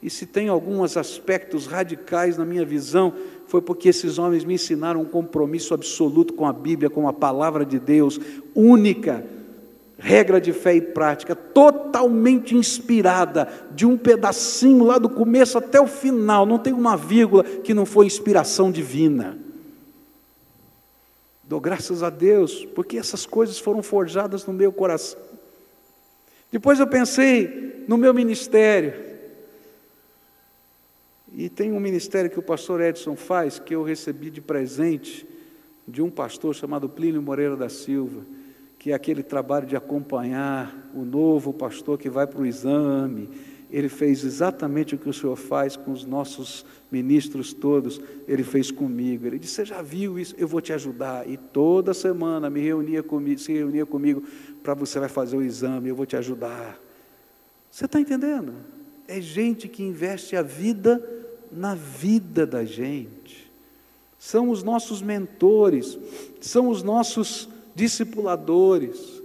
E se tem alguns aspectos radicais na minha visão, foi porque esses homens me ensinaram um compromisso absoluto com a Bíblia, com a palavra de Deus, única, regra de fé e prática, totalmente inspirada, de um pedacinho lá do começo até o final, não tem uma vírgula que não foi inspiração divina. Dou graças a Deus, porque essas coisas foram forjadas no meu coração. Depois eu pensei no meu ministério. E tem um ministério que o pastor Edson faz, que eu recebi de presente de um pastor chamado Plínio Moreira da Silva, que é aquele trabalho de acompanhar o novo pastor que vai para o exame. Ele fez exatamente o que o senhor faz com os nossos ministros todos, ele fez comigo. Ele disse: você já viu isso? Eu vou te ajudar. E toda semana se reunia comigo para você vai fazer o exame, eu vou te ajudar. Você está entendendo? É gente que investe a vida na vida da gente, são os nossos mentores, são os nossos discipuladores.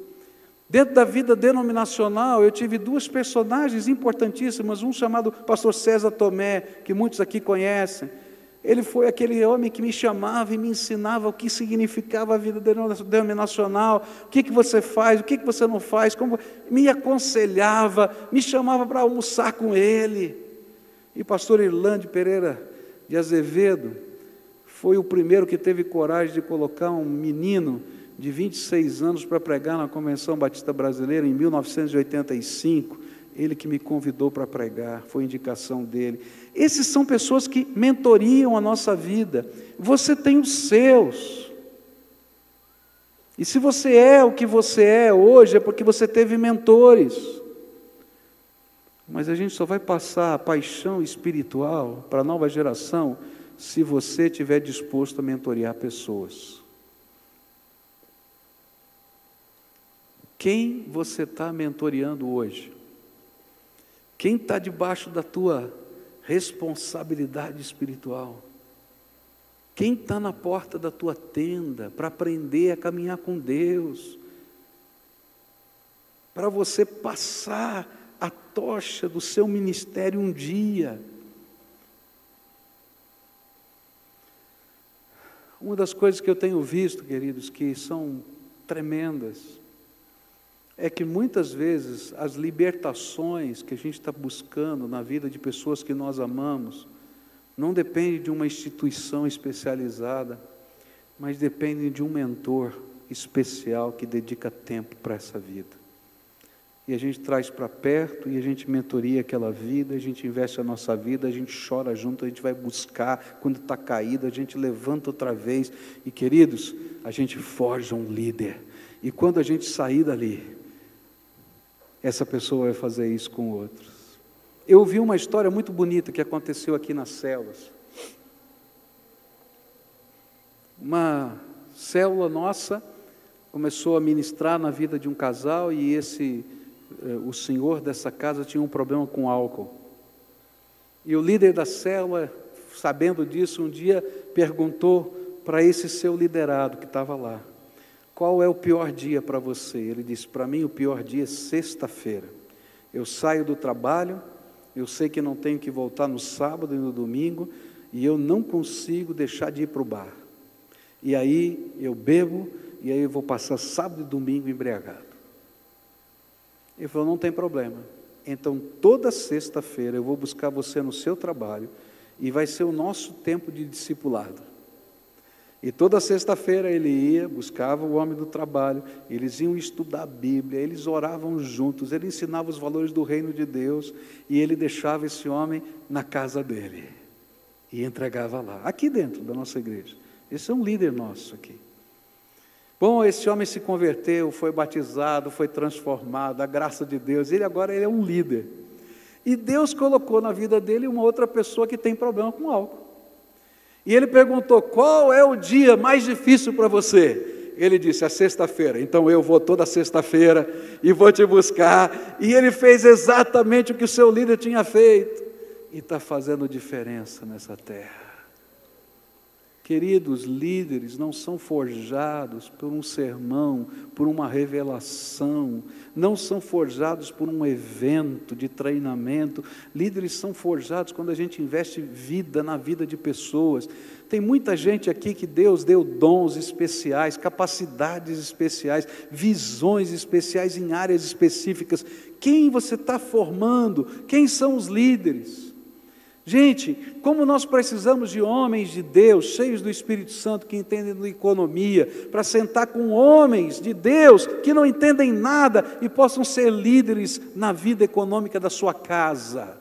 Dentro da vida denominacional, eu tive duas personagens importantíssimas, um chamado pastor César Tomé, que muitos aqui conhecem, Ele foi aquele homem que me chamava e me ensinava o que significava a vida denominacional, o que você faz, o que você não faz, como me aconselhava, me chamava para almoçar com ele. E pastor Irlande Pereira de Azevedo foi o primeiro que teve coragem de colocar um menino de 26 anos para pregar na Convenção Batista Brasileira em 1985, ele que me convidou para pregar, foi indicação dele. Esses são pessoas que mentoriam a nossa vida. Você tem os seus. E se você é o que você é hoje, é porque você teve mentores. Mas a gente só vai passar a paixão espiritual para a nova geração se você estiver disposto a mentorear pessoas. Quem você está mentoreando hoje? Quem está debaixo da tua responsabilidade espiritual? Quem está na porta da tua tenda para aprender a caminhar com Deus? Para você passar a tocha do seu ministério um dia. Uma das coisas que eu tenho visto, queridos, que são tremendas, é que muitas vezes as libertações que a gente está buscando na vida de pessoas que nós amamos, não depende de uma instituição especializada, mas depende de um mentor especial que dedica tempo para essa vida. E a gente traz para perto, e a gente mentoria aquela vida, a gente investe a nossa vida, a gente chora junto, a gente vai buscar, quando está caído, a gente levanta outra vez, e queridos, a gente forja um líder, e quando a gente sair dali, essa pessoa vai fazer isso com outros. Eu ouvi uma história muito bonita que aconteceu aqui nas células. Uma célula nossa começou a ministrar na vida de um casal e o senhor dessa casa tinha um problema com álcool. E o líder da célula, sabendo disso, um dia perguntou para esse seu liderado que estava lá: qual é o pior dia para você? Ele disse: para mim o pior dia é sexta-feira. Eu saio do trabalho, eu sei que não tenho que voltar no sábado e no domingo, e eu não consigo deixar de ir para o bar. E aí eu bebo, e aí eu vou passar sábado e domingo embriagado. Ele falou: não tem problema. Então toda sexta-feira eu vou buscar você no seu trabalho, e vai ser o nosso tempo de discipulado. E toda sexta-feira ele ia, buscava o homem do trabalho, eles iam estudar a Bíblia, eles oravam juntos, ele ensinava os valores do reino de Deus, e ele deixava esse homem na casa dele, e entregava lá, aqui dentro da nossa igreja. Esse é um líder nosso aqui. Bom, esse homem se converteu, foi batizado, foi transformado, a graça de Deus, ele é um líder. E Deus colocou na vida dele uma outra pessoa que tem problema com álcool. E ele perguntou: qual é o dia mais difícil para você? Ele disse: a sexta-feira. Então eu vou toda sexta-feira e vou te buscar. E ele fez exatamente o que o seu líder tinha feito. E está fazendo diferença nessa terra. Queridos, líderes não são forjados por um sermão, por uma revelação, não são forjados por um evento de treinamento. Líderes são forjados quando a gente investe vida na vida de pessoas. Tem muita gente aqui que Deus deu dons especiais, capacidades especiais, visões especiais em áreas específicas. Quem você está formando? Quem são os líderes? Gente, como nós precisamos de homens de Deus, cheios do Espírito Santo, que entendem de economia, para sentar com homens de Deus, que não entendem nada, e possam ser líderes na vida econômica da sua casa.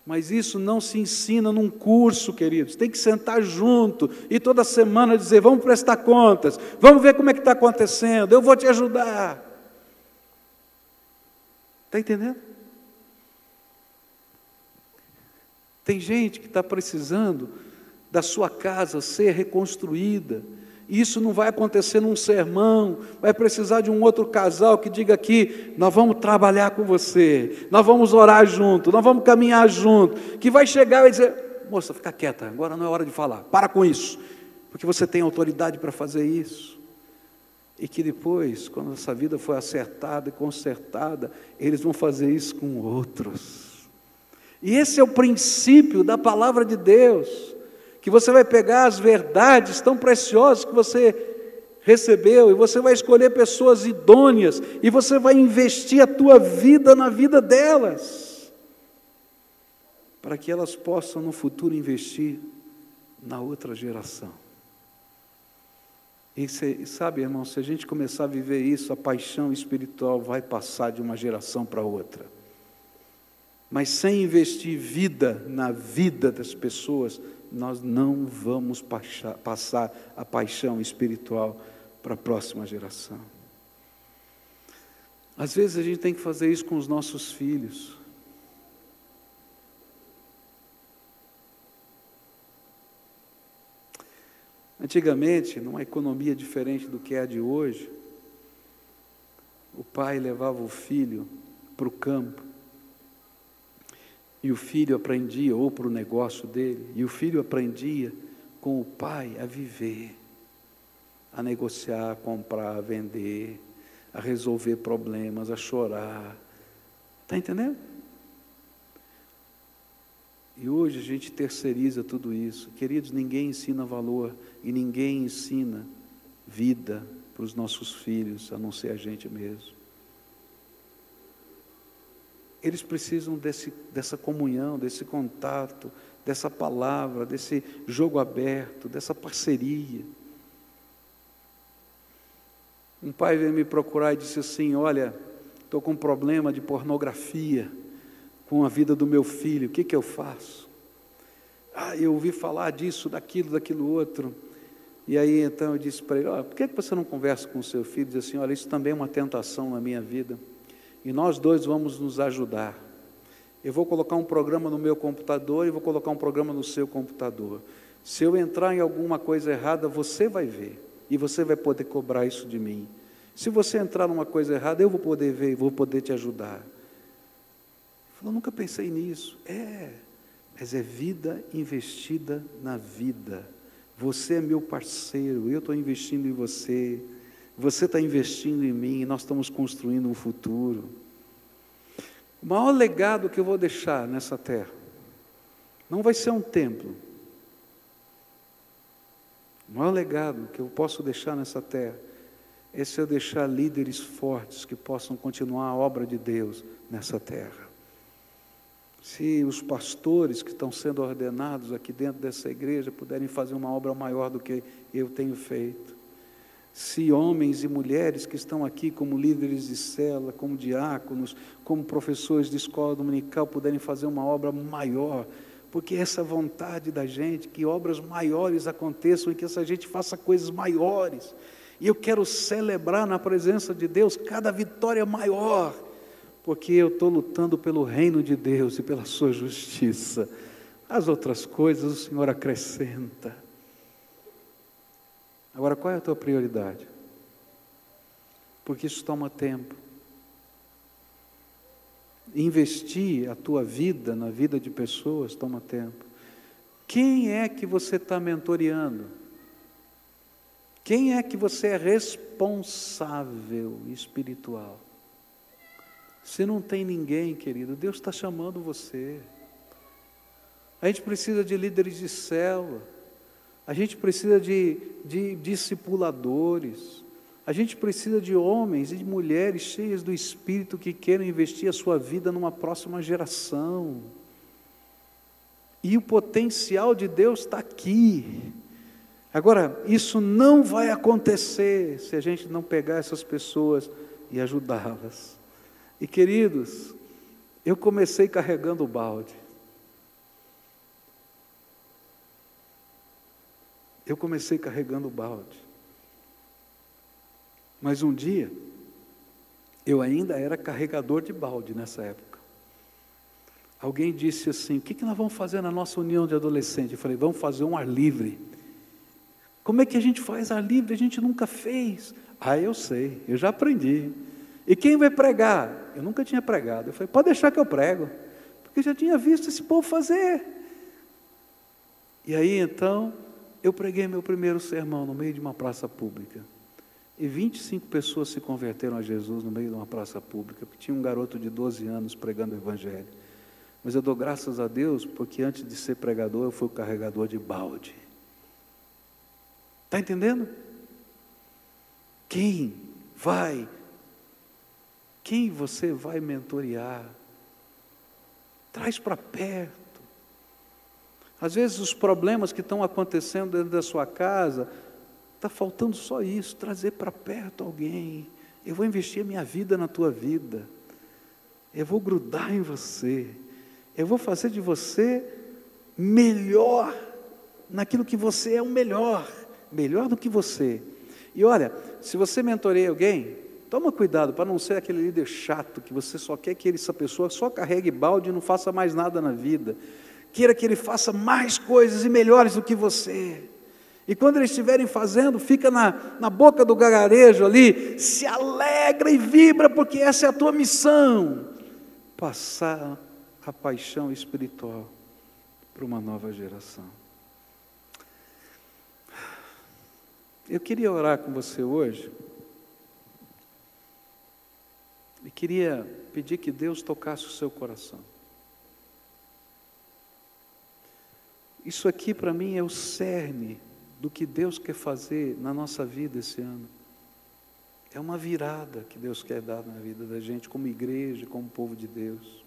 Mas isso não se ensina num curso, queridos, tem que sentar junto, e toda semana dizer: vamos prestar contas, vamos ver como é que está acontecendo, eu vou te ajudar. Está entendendo? Tem gente que está precisando da sua casa ser reconstruída, e isso não vai acontecer num sermão, vai precisar de um outro casal que diga aqui: nós vamos trabalhar com você, nós vamos orar junto, nós vamos caminhar junto, que vai chegar e vai dizer: moça, fica quieta, agora não é hora de falar, para com isso, porque você tem autoridade para fazer isso. E que depois, quando essa vida for acertada e consertada, eles vão fazer isso com outros. E esse é o princípio da palavra de Deus, que você vai pegar as verdades tão preciosas que você recebeu, e você vai escolher pessoas idôneas, e você vai investir a tua vida na vida delas, para que elas possam no futuro investir na outra geração. E sabe, irmão, se a gente começar a viver isso, a paixão espiritual vai passar de uma geração para outra. Mas sem investir vida na vida das pessoas, nós não vamos passar a paixão espiritual para a próxima geração. Às vezes a gente tem que fazer isso com os nossos filhos. Antigamente, numa economia diferente do que é a de hoje, o pai levava o filho para o campo, e o filho aprendia, ou para o negócio dele, e o filho aprendia com o pai a viver, a negociar, a comprar, a vender, a resolver problemas, a chorar. Está entendendo? E hoje a gente terceiriza tudo isso. Queridos, ninguém ensina valor e ninguém ensina vida para os nossos filhos, a não ser a gente mesmo. Eles precisam dessa comunhão, desse contato, dessa palavra, desse jogo aberto, dessa parceria. Um pai veio me procurar e disse assim: olha, estou com um problema de pornografia com a vida do meu filho, o que eu faço? Eu ouvi falar disso, daquilo outro. E aí então eu disse para ele: por que você não conversa com o seu filho? Diz assim: olha, isso também é uma tentação na minha vida, e nós dois vamos nos ajudar. Eu vou colocar um programa no meu computador e vou colocar um programa no seu computador. Se eu entrar em alguma coisa errada, você vai ver, e você vai poder cobrar isso de mim. Se você entrar numa coisa errada, eu vou poder ver e vou poder te ajudar. Ele falou: nunca pensei nisso. Mas é vida investida na vida. Você é meu parceiro, eu estou investindo em você, você está investindo em mim, e nós estamos construindo um futuro. O maior legado que eu vou deixar nessa terra não vai ser um templo. O maior legado que eu posso deixar nessa terra é se eu deixar líderes fortes que possam continuar a obra de Deus nessa terra. Se os pastores que estão sendo ordenados aqui dentro dessa igreja puderem fazer uma obra maior do que eu tenho feito. Se homens e mulheres que estão aqui como líderes de célula, como diáconos, como professores de escola dominical puderem fazer uma obra maior, porque essa vontade da gente, que obras maiores aconteçam e que essa gente faça coisas maiores. E eu quero celebrar na presença de Deus cada vitória maior, porque eu estou lutando pelo reino de Deus e pela sua justiça. As outras coisas o Senhor acrescenta. Agora, qual é a tua prioridade? Porque isso toma tempo. Investir a tua vida na vida de pessoas toma tempo. Quem é que você está mentoreando? Quem é que você é responsável espiritual? Se não tem ninguém, querido, Deus está chamando você. A gente precisa de líderes de célula, a gente precisa de discipuladores, a gente precisa de homens e de mulheres cheias do Espírito que queiram investir a sua vida numa próxima geração. E o potencial de Deus está aqui. Agora, isso não vai acontecer se a gente não pegar essas pessoas e ajudá-las. E queridos, eu comecei carregando o balde. Mas um dia, eu ainda era carregador de balde nessa época. Alguém disse assim: o que nós vamos fazer na nossa união de adolescente? Eu falei: vamos fazer um ar livre. Como é que a gente faz ar livre? A gente nunca fez. Eu sei, eu já aprendi. E quem vai pregar? Eu nunca tinha pregado. Eu falei: pode deixar que eu prego, porque eu já tinha visto esse povo fazer. E aí então, eu preguei meu primeiro sermão no meio de uma praça pública. E 25 pessoas se converteram a Jesus no meio de uma praça pública, porque tinha um garoto de 12 anos pregando o Evangelho. Mas eu dou graças a Deus porque antes de ser pregador eu fui o carregador de balde. Está entendendo? Quem você vai mentorear? Traz para perto. Às vezes os problemas que estão acontecendo dentro da sua casa, está faltando só isso, trazer para perto alguém. Eu vou investir a minha vida na tua vida. Eu vou grudar em você. Eu vou fazer de você melhor naquilo que você é o melhor do que você. E olha, se você mentoreia alguém, toma cuidado para não ser aquele líder chato que você só quer que essa pessoa só carregue balde e não faça mais nada na vida. Queira que ele faça mais coisas e melhores do que você. E quando eles estiverem fazendo, fica na boca do gargarejo ali, se alegra e vibra, porque essa é a tua missão. Passar a paixão espiritual para uma nova geração. Eu queria orar com você hoje. E queria pedir que Deus tocasse o seu coração. Isso aqui para mim é o cerne do que Deus quer fazer na nossa vida esse ano. É uma virada que Deus quer dar na vida da gente, como igreja, como povo de Deus.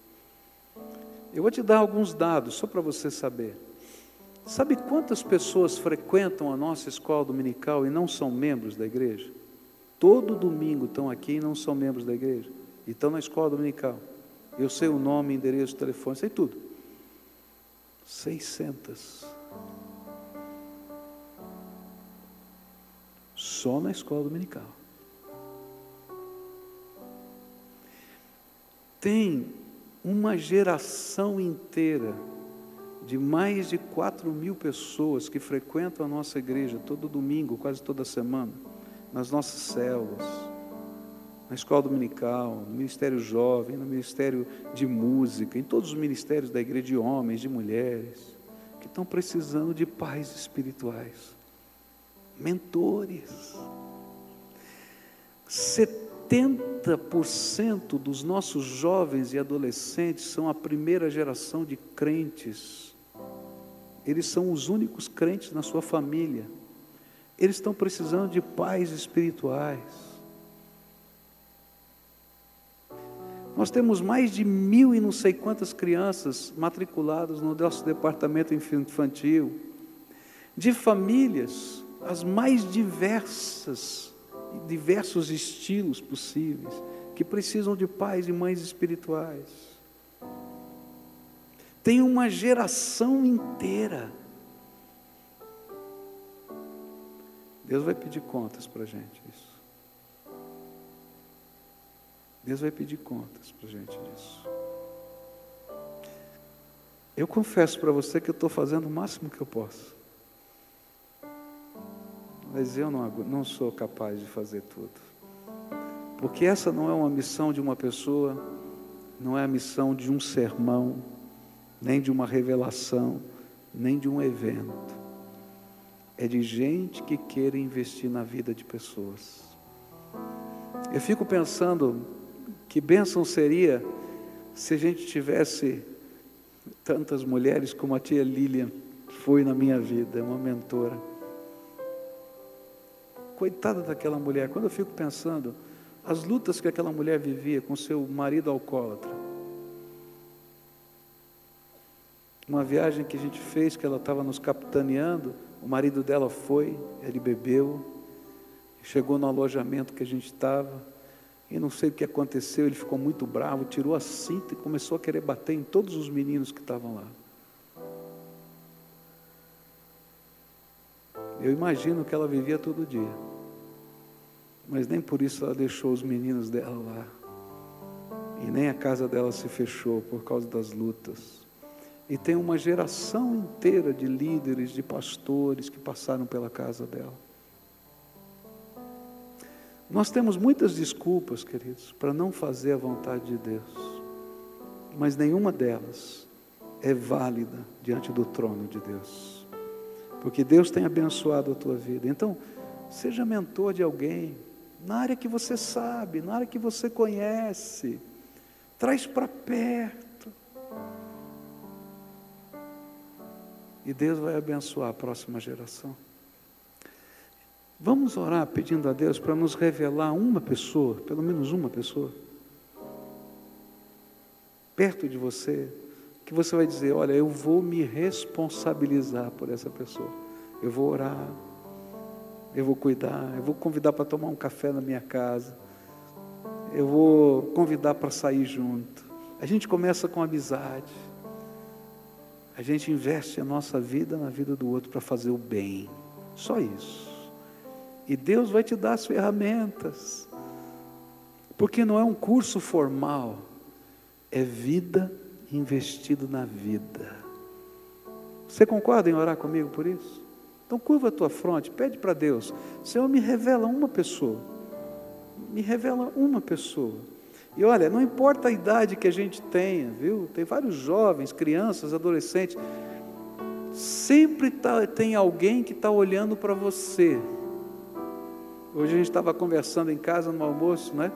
Eu vou te dar alguns dados, só para você saber. Sabe quantas pessoas frequentam a nossa escola dominical e não são membros da igreja? Todo domingo estão aqui e não são membros da igreja. E estão na escola dominical. Eu sei o nome, endereço, telefone, sei tudo. 600. Só na escola dominical. Tem uma geração inteira de mais de 4.000 pessoas que frequentam a nossa igreja todo domingo, quase toda semana, nas nossas células, na escola dominical, no ministério jovem, no ministério de música, em todos os ministérios da igreja, de homens, de mulheres, que estão precisando de pais espirituais, mentores. 70% dos nossos jovens e adolescentes são a primeira geração de crentes. Eles são os únicos crentes na sua família. Eles estão precisando de pais espirituais. Nós temos mais de 1.000 e não sei quantas crianças matriculadas no nosso departamento infantil, de famílias as mais diversos estilos possíveis, que precisam de pais e mães espirituais. Tem uma geração inteira. Deus vai pedir contas para a gente disso. Deus vai pedir contas para a gente disso. Eu confesso para você que eu estou fazendo o máximo que eu posso. Mas eu não sou capaz de fazer tudo. Porque essa não é uma missão de uma pessoa, não é a missão de um sermão, nem de uma revelação, nem de um evento. É de gente que queira investir na vida de pessoas. Eu fico pensando que bênção seria se a gente tivesse tantas mulheres como a tia Lilian foi na minha vida, uma mentora. Coitada daquela mulher, quando eu fico pensando, as lutas que aquela mulher vivia com seu marido alcoólatra. Uma viagem que a gente fez, que ela estava nos capitaneando, o marido dela foi, ele bebeu, chegou no alojamento que a gente estava, e não sei o que aconteceu, ele ficou muito bravo, tirou a cinta e começou a querer bater em todos os meninos que estavam lá. Eu imagino que ela vivia todo dia, mas nem por isso ela deixou os meninos dela lá, e nem a casa dela se fechou por causa das lutas. E tem uma geração inteira de líderes, de pastores que passaram pela casa dela. Nós temos muitas desculpas, queridos, para não fazer a vontade de Deus, mas nenhuma delas é válida diante do trono de Deus, porque Deus tem abençoado a tua vida. Então, seja mentor de alguém, na área que você sabe, na área que você conhece, traz para perto. E Deus vai abençoar a próxima geração. Vamos orar pedindo a Deus para nos revelar uma pessoa, pelo menos uma pessoa, perto de você, que você vai dizer: olha, eu vou me responsabilizar por essa pessoa, eu vou orar, eu vou cuidar, eu vou convidar para tomar um café na minha casa, eu vou convidar para sair junto. A gente começa com amizade, a gente investe a nossa vida na vida do outro para fazer o bem, só isso. E Deus vai te dar as ferramentas, porque não é um curso formal, é vida investido na vida. Você concorda em orar comigo por isso? Então curva a tua fronte, pede para Deus: Senhor, me revela uma pessoa, me revela uma pessoa. E olha, não importa a idade que a gente tenha, viu? Tem vários jovens, crianças, adolescentes, sempre tem alguém que está olhando para você. Hoje a gente estava conversando em casa no almoço, né?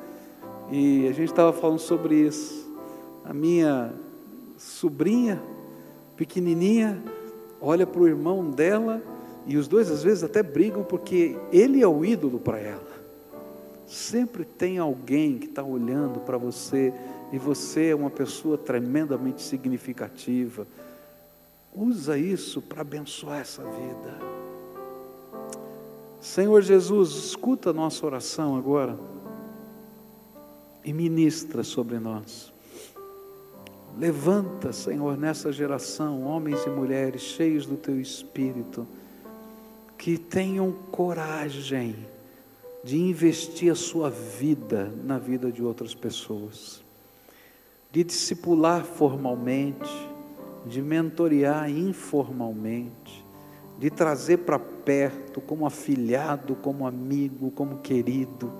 E a gente estava falando sobre isso. A minha sobrinha, pequenininha, olha para o irmão dela, e os dois às vezes até brigam, porque ele é o ídolo para ela. Sempre tem alguém que está olhando para você, e você é uma pessoa tremendamente significativa. Usa isso para abençoar essa vida. Senhor Jesus, escuta a nossa oração agora e ministra sobre nós. Levanta, Senhor, nessa geração, homens e mulheres cheios do Teu Espírito, que tenham coragem de investir a sua vida na vida de outras pessoas, de discipular formalmente, de mentorear informalmente, de trazer para perto, como afilhado, como amigo, como querido,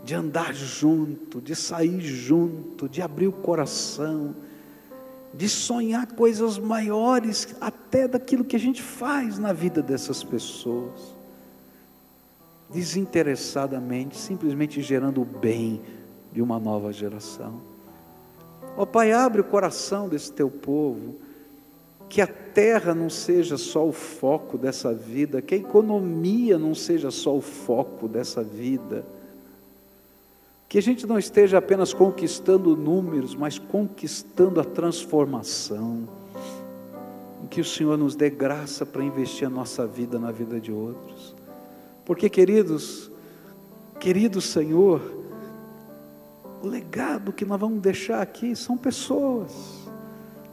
de andar junto, de sair junto, de abrir o coração, de sonhar coisas maiores até daquilo que a gente faz na vida dessas pessoas, desinteressadamente, simplesmente gerando o bem de uma nova geração. Ó Pai, abre o coração desse Teu povo, que a terra não seja só o foco dessa vida, que a economia não seja só o foco dessa vida, que a gente não esteja apenas conquistando números, mas conquistando a transformação, que o Senhor nos dê graça para investir a nossa vida na vida de outros, porque querido Senhor, o legado que nós vamos deixar aqui são pessoas.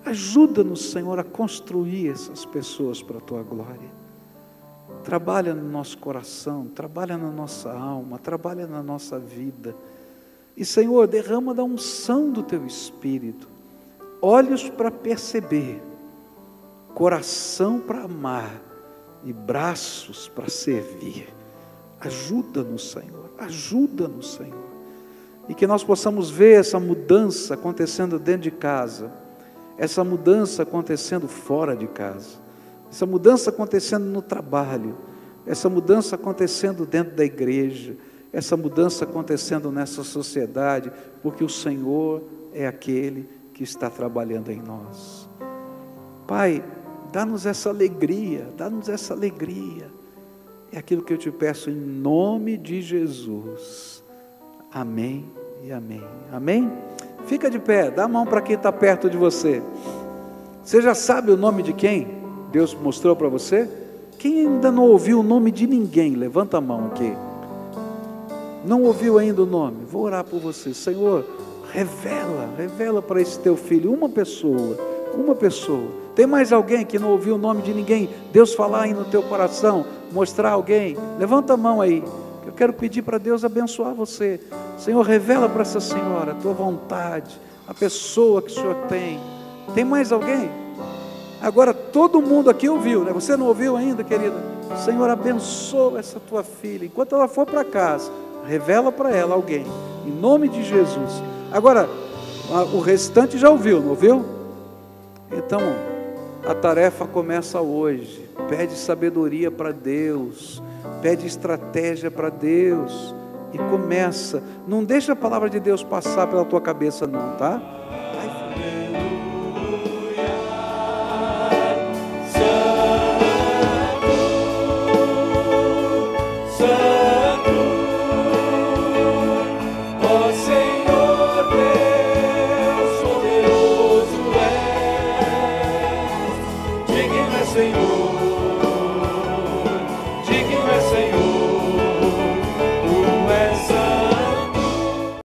Ajuda-nos, Senhor, a construir essas pessoas para a Tua glória. Trabalha no nosso coração, trabalha na nossa alma, trabalha na nossa vida. E, Senhor, derrama da unção do Teu Espírito, olhos para perceber, coração para amar e braços para servir. Ajuda-nos, Senhor, ajuda-nos, Senhor. E que nós possamos ver essa mudança acontecendo dentro de casa, essa mudança acontecendo fora de casa, essa mudança acontecendo no trabalho, essa mudança acontecendo dentro da igreja, essa mudança acontecendo nessa sociedade, porque o Senhor é aquele que está trabalhando em nós. Pai, dá-nos essa alegria, dá-nos essa alegria. É aquilo que eu te peço em nome de Jesus. Amém e amém. Amém? Fica de pé, dá a mão para quem está perto de você. Você já sabe o nome de quem Deus mostrou para você? Quem ainda não ouviu o nome de ninguém, levanta a mão aqui. Não ouviu ainda o nome? Vou orar por você. Senhor, revela para esse teu filho uma pessoa. Tem mais alguém que não ouviu o nome de ninguém? Deus falar aí no teu coração, mostrar alguém? Levanta a mão aí. Eu quero pedir para Deus abençoar você. Senhor, revela para essa senhora a tua vontade, a pessoa que o Senhor tem. Tem mais alguém? Agora todo mundo aqui ouviu, né? Você não ouviu ainda, querida? Senhor, abençoa essa tua filha. Enquanto ela for para casa, revela para ela alguém, em nome de Jesus. Agora, o restante já ouviu, não ouviu? Então, a tarefa começa hoje. Pede sabedoria para Deus, pede estratégia para Deus, e começa. Não deixa a palavra de Deus passar pela tua cabeça não, tá?